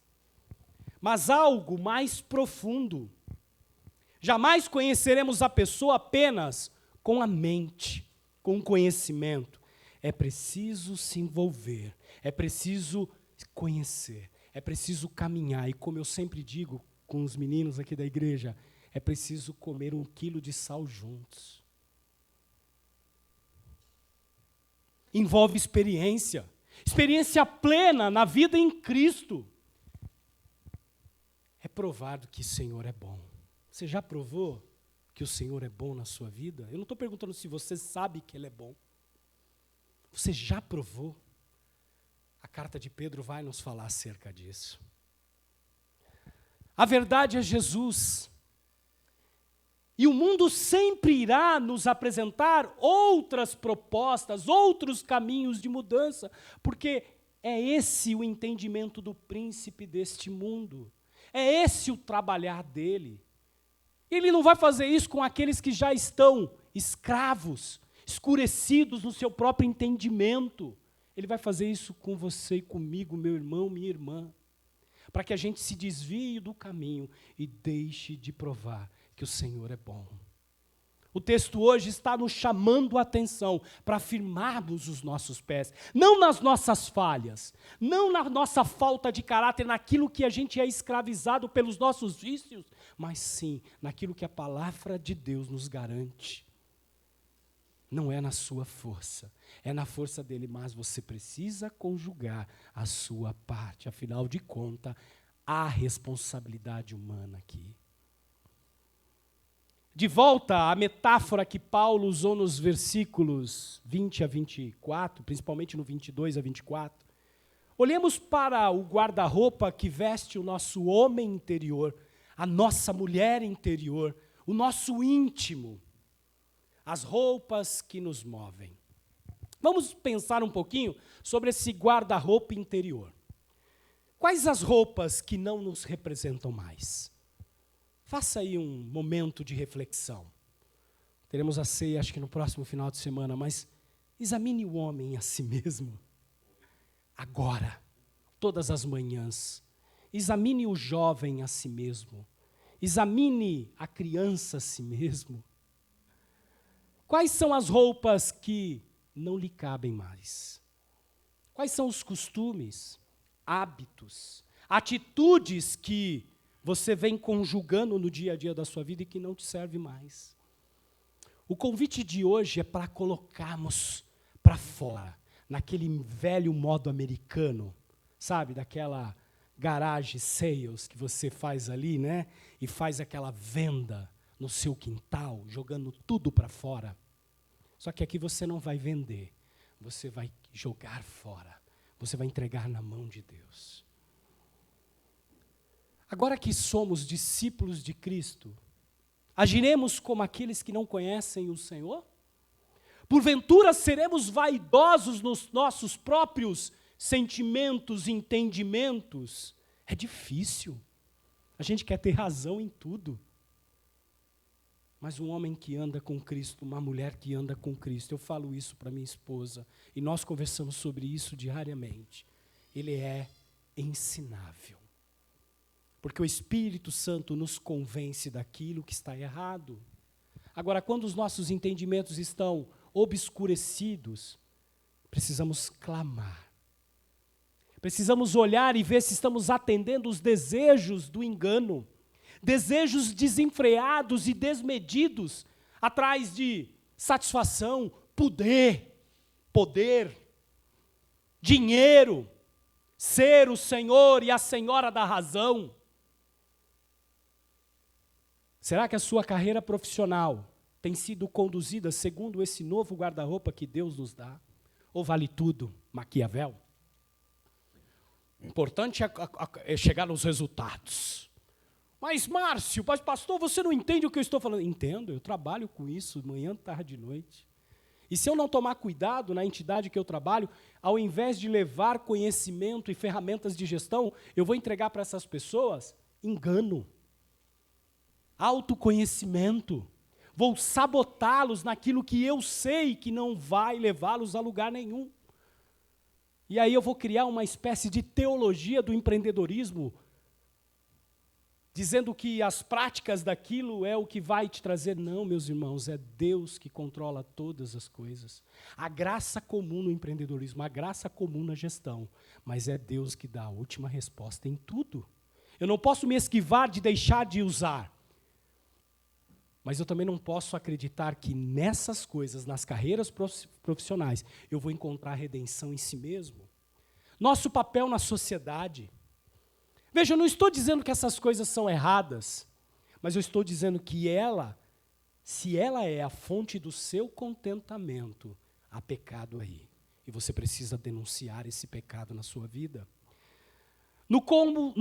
mas algo mais profundo. Jamais conheceremos a pessoa apenas com a mente, com o conhecimento. É preciso se envolver, é preciso conhecer, é preciso caminhar. E como eu sempre digo com os meninos aqui da igreja, é preciso comer 1 quilo de sal juntos. Envolve experiência plena na vida em Cristo. É provado que o Senhor é bom. Você já provou que o Senhor é bom na sua vida? Eu não estou perguntando se você sabe que Ele é bom. Você já provou? carta de Pedro vai nos falar acerca disso. A verdade é Jesus. E o mundo sempre irá nos apresentar outras propostas, outros caminhos de mudança, porque é esse o entendimento do príncipe deste mundo. É esse o trabalhar dele. Ele não vai fazer isso com aqueles que já estão escravos, escurecidos no seu próprio entendimento. Ele vai fazer isso com você e comigo, meu irmão, minha irmã, para que a gente se desvie do caminho e deixe de provar que o Senhor é bom. O texto hoje está nos chamando a atenção para firmarmos os nossos pés, não nas nossas falhas, não na nossa falta de caráter, naquilo que a gente é escravizado pelos nossos vícios, mas sim naquilo que a palavra de Deus nos garante. Não é na sua força, é na força dele, mas você precisa conjugar a sua parte. Afinal de contas, há responsabilidade humana aqui. De volta à metáfora que Paulo usou nos versículos 20 a 24, principalmente no 22 a 24, olhemos para o guarda-roupa que veste o nosso homem interior, a nossa mulher interior, o nosso íntimo, as roupas que nos movem. Vamos pensar um pouquinho sobre esse guarda-roupa interior. Quais as roupas que não nos representam mais? Faça aí um momento de reflexão. Teremos a ceia, acho que no próximo final de semana, mas examine o homem a si mesmo. Agora, todas as manhãs. Examine o jovem a si mesmo. Examine a criança a si mesmo. Quais são as roupas que não lhe cabem mais? Quais são os costumes, hábitos, atitudes que você vem conjugando no dia a dia da sua vida e que não te serve mais? O convite de hoje é para colocarmos para fora, naquele velho modo americano, sabe, daquela garage sales que você faz ali, né? E faz aquela venda no seu quintal, jogando tudo para fora. Só que aqui você não vai vender, você vai jogar fora, você vai entregar na mão de Deus. Agora que somos discípulos de Cristo, agiremos como aqueles que não conhecem o Senhor? Porventura seremos vaidosos nos nossos próprios sentimentos e entendimentos? É difícil. A gente quer ter razão em tudo. Mas um homem que anda com Cristo, uma mulher que anda com Cristo, eu falo isso para minha esposa, e nós conversamos sobre isso diariamente, ele é ensinável. Porque o Espírito Santo nos convence daquilo que está errado. Agora, quando os nossos entendimentos estão obscurecidos, precisamos clamar. Precisamos olhar e ver se estamos atendendo os desejos do engano, desejos desenfreados e desmedidos, atrás de satisfação, poder, dinheiro, ser o Senhor e a Senhora da razão. Será que a sua carreira profissional tem sido conduzida segundo esse novo guarda-roupa que Deus nos dá? Ou vale tudo, Maquiavel? O importante é chegar nos resultados. Mas, Márcio, pastor, você não entende o que eu estou falando? Entendo, eu trabalho com isso manhã, tarde e noite. E se eu não tomar cuidado na entidade que eu trabalho, ao invés de levar conhecimento e ferramentas de gestão, eu vou entregar para essas pessoas engano, autoconhecimento. Vou sabotá-los naquilo que eu sei que não vai levá-los a lugar nenhum. E aí eu vou criar uma espécie de teologia do empreendedorismo, dizendo que as práticas daquilo é o que vai te trazer. Não, meus irmãos, é Deus que controla todas as coisas. A graça comum no empreendedorismo, a graça comum na gestão, mas é Deus que dá a última resposta em tudo. Eu não posso me esquivar de deixar de usar, mas eu também não posso acreditar que nessas coisas, nas carreiras profissionais, eu vou encontrar redenção em si mesmo. Nosso papel na sociedade. Veja, eu não estou dizendo que essas coisas são erradas, mas eu estou dizendo que se ela é a fonte do seu contentamento, há pecado aí. E você precisa denunciar esse pecado na sua vida. No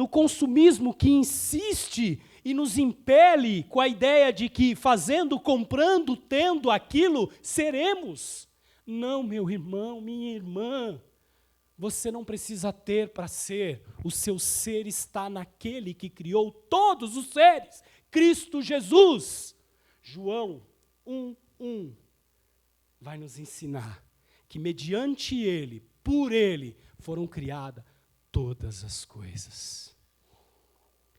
consumismo que insiste e nos impele com a ideia de que fazendo, comprando, tendo aquilo, seremos. Não, meu irmão, minha irmã, você não precisa ter para ser. O seu ser está naquele que criou todos os seres, Cristo Jesus. João 1:1 vai nos ensinar que mediante Ele, por Ele, foram criadas todas as coisas.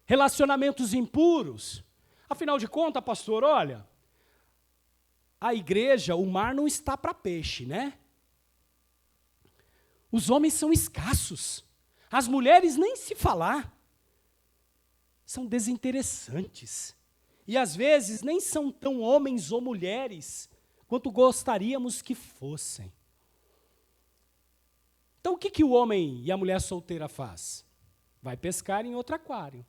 Relacionamentos impuros. Afinal de contas, pastor, olha, a igreja, o mar não está para peixe, né? Os homens são escassos. As mulheres nem se falar. São desinteressantes. E às vezes nem são tão homens ou mulheres quanto gostaríamos que fossem. Então o que o homem e a mulher solteira faz? Vai pescar em outro aquário.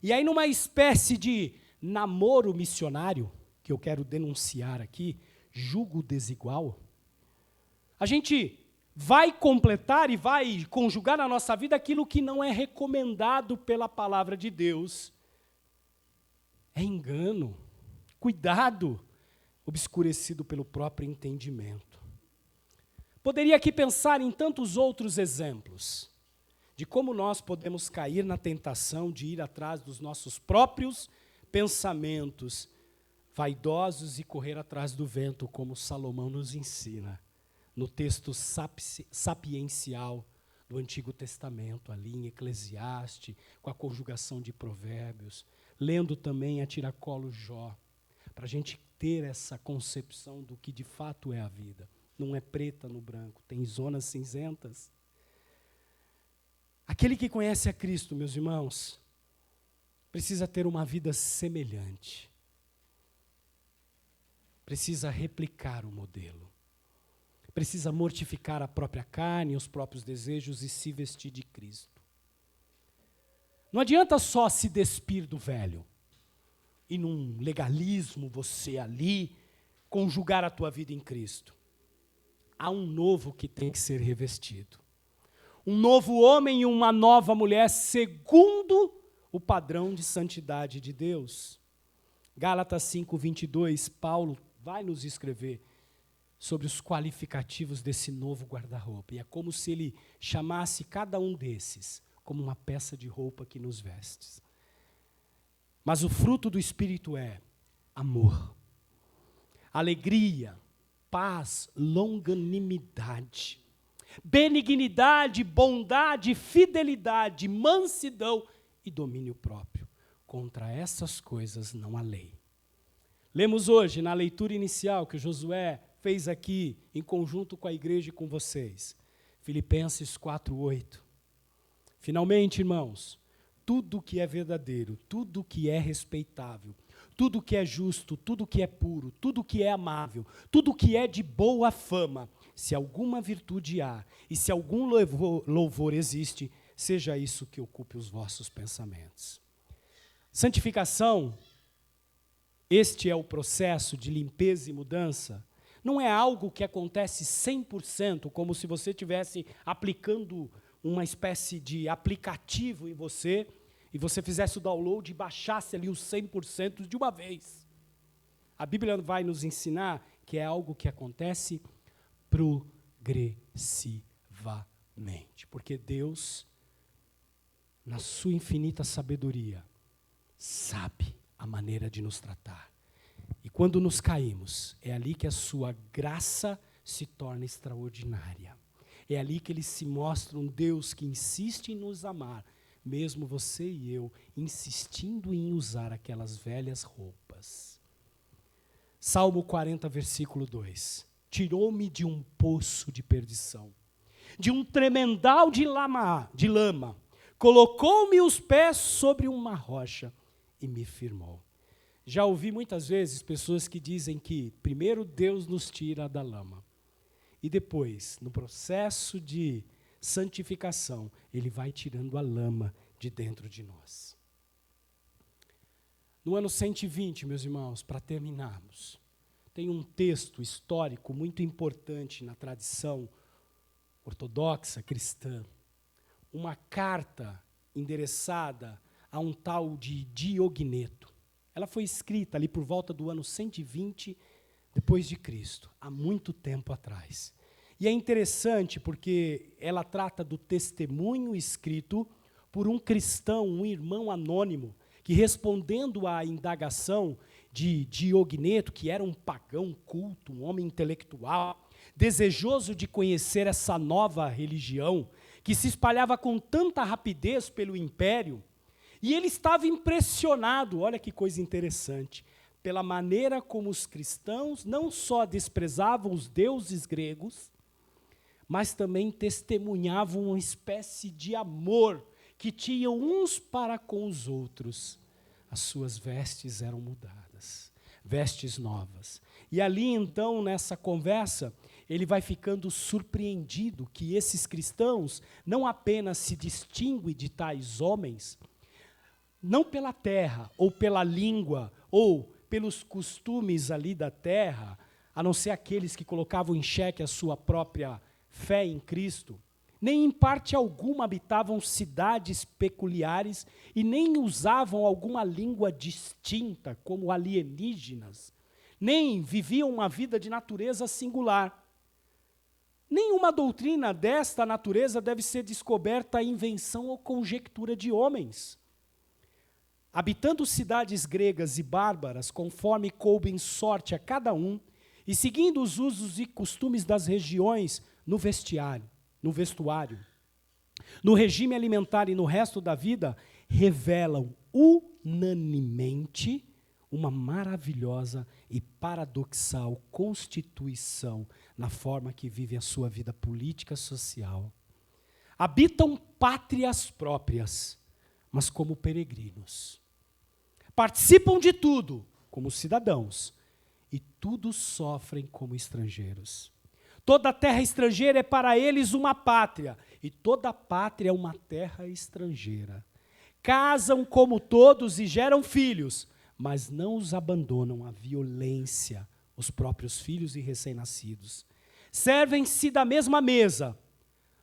E aí numa espécie de namoro missionário, que eu quero denunciar aqui, jugo desigual, a gente vai completar e vai conjugar na nossa vida aquilo que não é recomendado pela palavra de Deus. É engano, cuidado, obscurecido pelo próprio entendimento. Poderia aqui pensar em tantos outros exemplos de como nós podemos cair na tentação de ir atrás dos nossos próprios pensamentos vaidosos e correr atrás do vento, como Salomão nos ensina no texto sapiencial do Antigo Testamento, ali em Eclesiastes, com a conjugação de Provérbios, lendo também a tiracolo Jó, para a gente ter essa concepção do que de fato é a vida. Não é preta no branco, tem zonas cinzentas. Aquele que conhece a Cristo, meus irmãos, precisa ter uma vida semelhante. Precisa replicar o modelo. Precisa mortificar a própria carne, os próprios desejos e se vestir de Cristo. Não adianta só se despir do velho e num legalismo você ali conjugar a tua vida em Cristo. Há um novo que tem que ser revestido. Um novo homem e uma nova mulher segundo o padrão de santidade de Deus. Gálatas 5:22, Paulo vai nos escrever sobre os qualificativos desse novo guarda-roupa. E é como se ele chamasse cada um desses como uma peça de roupa que nos veste. Mas o fruto do Espírito é amor, alegria, paz, longanimidade, benignidade, bondade, fidelidade, mansidão e domínio próprio. Contra essas coisas não há lei. Lemos hoje, na leitura inicial que o Josué fez aqui, em conjunto com a igreja e com vocês, Filipenses 4:8. Finalmente, irmãos, tudo que é verdadeiro, tudo que é respeitável, tudo que é justo, tudo que é puro, tudo que é amável, tudo que é de boa fama, se alguma virtude há e se algum louvor existe, seja isso que ocupe os vossos pensamentos. Santificação, este é o processo de limpeza e mudança, não é algo que acontece 100%, como se você estivesse aplicando uma espécie de aplicativo em você, e você fizesse o download e baixasse ali os 100% de uma vez. A Bíblia vai nos ensinar que é algo que acontece progressivamente, porque Deus, na sua infinita sabedoria, sabe a maneira de nos tratar. E quando nos caímos, é ali que a sua graça se torna extraordinária. É ali que ele se mostra um Deus que insiste em nos amar, mesmo você e eu insistindo em usar aquelas velhas roupas. Salmo 40, versículo 2. Tirou-me de um poço de perdição, de um tremendal de lama, colocou-me os pés sobre uma rocha e me firmou. Já ouvi muitas vezes pessoas que dizem que primeiro Deus nos tira da lama e depois, no processo de santificação, Ele vai tirando a lama de dentro de nós. No ano 120, meus irmãos, para terminarmos, tem um texto histórico muito importante na tradição ortodoxa cristã, uma carta endereçada a um tal de Diogneto. Ela foi escrita ali por volta do ano 120 depois de Cristo, há muito tempo atrás. E é interessante porque ela trata do testemunho escrito por um cristão, um irmão anônimo, que respondendo à indagação de Diogneto, que era um pagão culto, um homem intelectual, desejoso de conhecer essa nova religião, que se espalhava com tanta rapidez pelo império, e ele estava impressionado, olha que coisa interessante, pela maneira como os cristãos não só desprezavam os deuses gregos, mas também testemunhavam uma espécie de amor que tinham uns para com os outros. As suas vestes eram mudadas, vestes novas. E ali, então, nessa conversa, ele vai ficando surpreendido que esses cristãos não apenas se distinguem de tais homens, não pela terra, ou pela língua, ou pelos costumes ali da terra, a não ser aqueles que colocavam em xeque a sua própria fé em Cristo, nem em parte alguma habitavam cidades peculiares e nem usavam alguma língua distinta, como alienígenas, nem viviam uma vida de natureza singular. Nenhuma doutrina desta natureza deve ser descoberta a invenção ou conjectura de homens. Habitando cidades gregas e bárbaras, conforme coube em sorte a cada um, e seguindo os usos e costumes das regiões no vestuário, no regime alimentar e no resto da vida, revelam unanimemente uma maravilhosa e paradoxal constituição na forma que vive a sua vida política social. Habitam pátrias próprias, mas como peregrinos. Participam de tudo, como cidadãos, e tudo sofrem como estrangeiros. Toda terra estrangeira é para eles uma pátria, e toda pátria é uma terra estrangeira. Casam como todos e geram filhos, mas não os abandonam à violência, os próprios filhos e recém-nascidos. Servem-se da mesma mesa,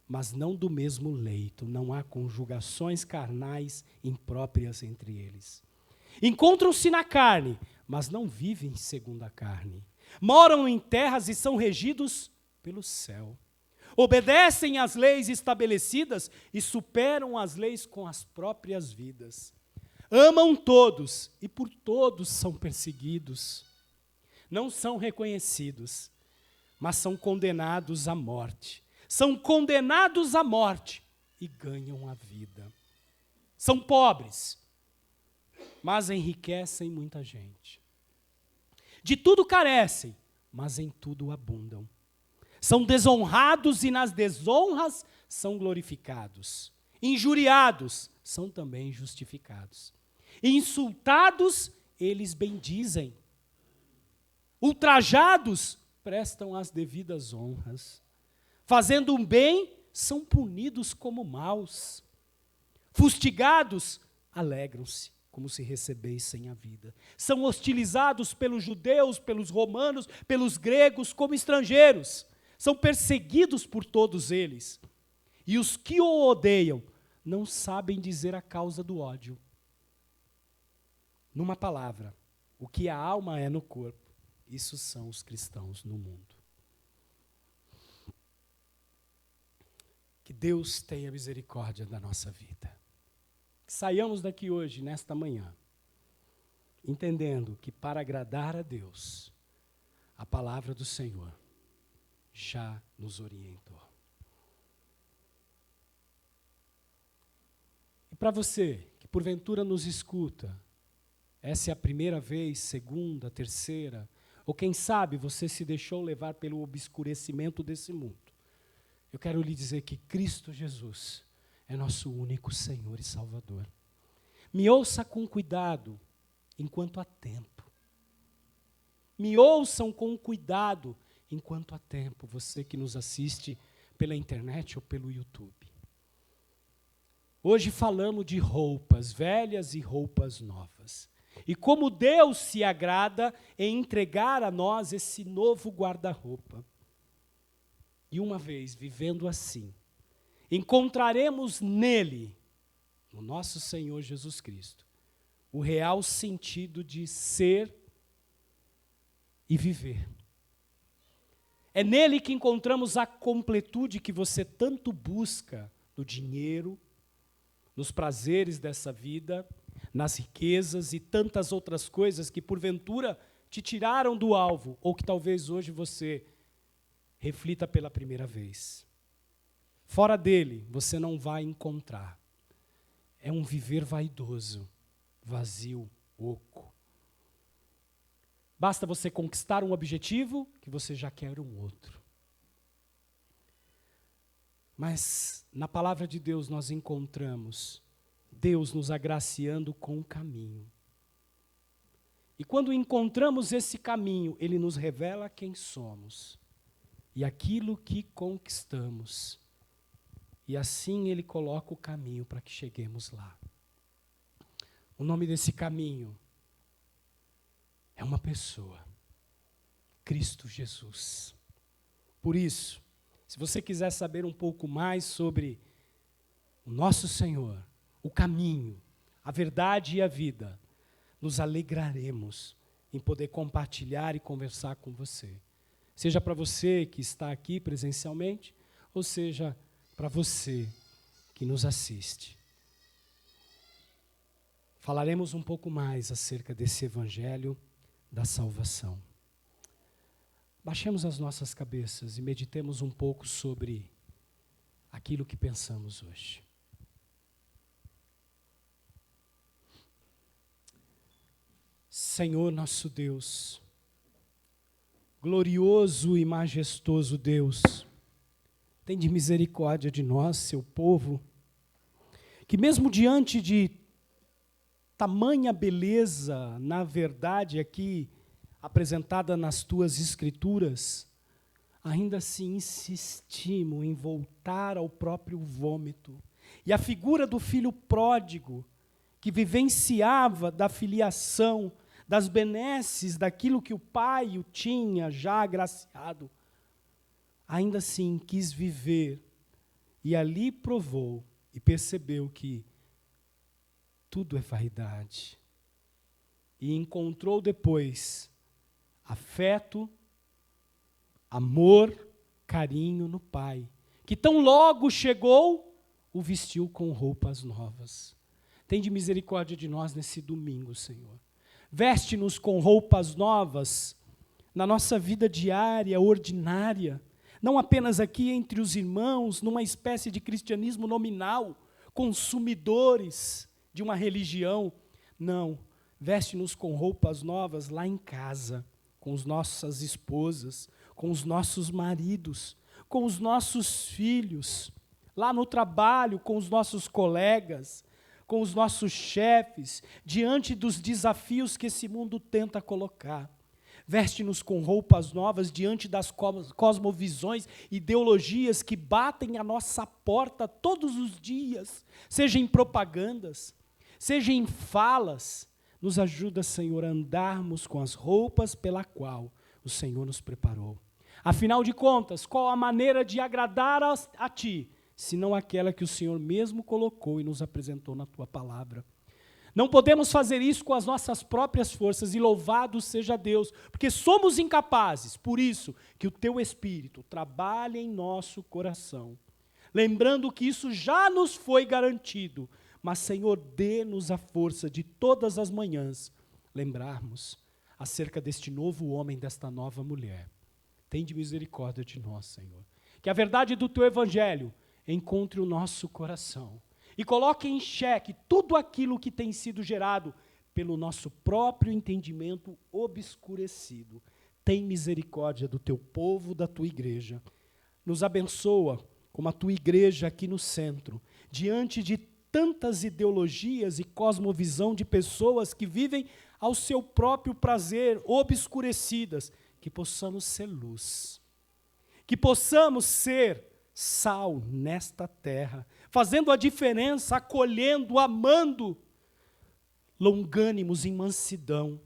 mas não do mesmo leito. Não há conjugações carnais impróprias entre eles. Encontram-se na carne, mas não vivem segundo a carne. Moram em terras e são regidos pelo céu. Obedecem às leis estabelecidas e superam as leis com as próprias vidas. Amam todos e por todos são perseguidos. Não são reconhecidos, mas são condenados à morte. São condenados à morte e ganham a vida. São pobres, mas enriquecem muita gente. De tudo carecem, mas em tudo abundam. São desonrados e nas desonras são glorificados. Injuriados, são também justificados. Insultados, eles bendizem. Ultrajados, prestam as devidas honras. Fazendo um bem, são punidos como maus. Fustigados, alegram-se, como se recebessem a vida. São hostilizados pelos judeus, pelos romanos, pelos gregos, como estrangeiros. São perseguidos por todos eles. E os que o odeiam não sabem dizer a causa do ódio. Numa palavra, o que a alma é no corpo, isso são os cristãos no mundo. Que Deus tenha misericórdia da nossa vida. Que saiamos daqui hoje, nesta manhã, entendendo que para agradar a Deus, a palavra do Senhor já nos orientou. E para você, que porventura nos escuta, essa é a primeira vez, segunda, terceira, ou quem sabe você se deixou levar pelo obscurecimento desse mundo. Eu quero lhe dizer que Cristo Jesus é nosso único Senhor e Salvador. Me ouça com cuidado, enquanto há tempo. Me ouçam com cuidado, enquanto há tempo, você que nos assiste pela internet ou pelo YouTube. Hoje falamos de roupas velhas e roupas novas. E como Deus se agrada em entregar a nós esse novo guarda-roupa. E uma vez vivendo assim, encontraremos nele, no nosso Senhor Jesus Cristo, o real sentido de ser e viver. É nele que encontramos a completude que você tanto busca no dinheiro, nos prazeres dessa vida, nas riquezas e tantas outras coisas que porventura te tiraram do alvo, ou que talvez hoje você reflita pela primeira vez. Fora dele, você não vai encontrar. É um viver vaidoso, vazio, oco. Basta você conquistar um objetivo que você já quer um outro. Mas na palavra de Deus nós encontramos Deus nos agraciando com o caminho. E quando encontramos esse caminho, Ele nos revela quem somos e aquilo que conquistamos. E assim Ele coloca o caminho para que cheguemos lá. O nome desse caminho é uma pessoa, Cristo Jesus. Por isso, se você quiser saber um pouco mais sobre o nosso Senhor, o caminho, a verdade e a vida, nos alegraremos em poder compartilhar e conversar com você. Seja para você que está aqui presencialmente, ou seja para você que nos assiste. Falaremos um pouco mais acerca desse evangelho da salvação. Baixemos as nossas cabeças e meditemos um pouco sobre aquilo que pensamos hoje. Senhor nosso Deus, glorioso e majestoso Deus, tende misericórdia de nós, seu povo, que mesmo diante de tamanha beleza, na verdade aqui apresentada nas tuas escrituras, ainda assim insistimos em voltar ao próprio vômito. E a figura do filho pródigo, que vivenciava da filiação, das benesses, daquilo que o pai o tinha já agraciado, ainda assim quis viver, e ali provou e percebeu que tudo é vaidade. E encontrou depois afeto, amor, carinho no pai, que tão logo chegou, o vestiu com roupas novas. Tende misericórdia de nós nesse domingo, Senhor. Veste-nos com roupas novas na nossa vida diária, ordinária, não apenas aqui entre os irmãos, numa espécie de cristianismo nominal, consumidores de uma religião. Não, veste-nos com roupas novas lá em casa, com as nossas esposas, com os nossos maridos, com os nossos filhos, lá no trabalho, com os nossos colegas, com os nossos chefes, diante dos desafios que esse mundo tenta colocar. Veste-nos com roupas novas diante das cosmovisões, ideologias que batem à nossa porta todos os dias, seja em propagandas, seja em falas. Nos ajuda, Senhor, a andarmos com as roupas pela qual o Senhor nos preparou. Afinal de contas, qual a maneira de agradar a Ti, senão aquela que o Senhor mesmo colocou e nos apresentou na Tua palavra? Não podemos fazer isso com as nossas próprias forças, e louvado seja Deus, porque somos incapazes. Por isso que o Teu Espírito trabalha em nosso coração, lembrando que isso já nos foi garantido. Mas, Senhor, dê-nos a força de todas as manhãs lembrarmos acerca deste novo homem, desta nova mulher. Tende misericórdia de nós, Senhor. Que a verdade do Teu Evangelho encontre o nosso coração e coloque em xeque tudo aquilo que tem sido gerado pelo nosso próprio entendimento obscurecido. Tem misericórdia do Teu povo, da Tua igreja. Nos abençoa como a Tua igreja aqui no centro, diante de tantas ideologias e cosmovisão de pessoas que vivem ao seu próprio prazer, obscurecidas, que possamos ser luz, que possamos ser sal nesta terra, fazendo a diferença, acolhendo, amando, longânimos em mansidão,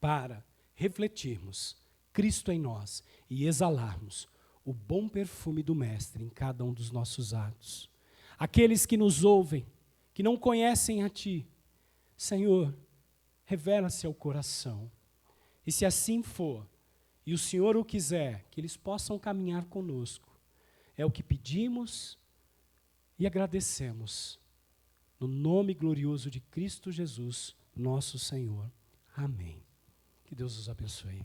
para refletirmos Cristo em nós e exalarmos o bom perfume do Mestre em cada um dos nossos atos. Aqueles que nos ouvem, que não conhecem a Ti, Senhor, revela-se ao coração. E se assim for, e o Senhor o quiser, que eles possam caminhar conosco. É o que pedimos e agradecemos. No nome glorioso de Cristo Jesus, nosso Senhor. Amém. Que Deus os abençoe.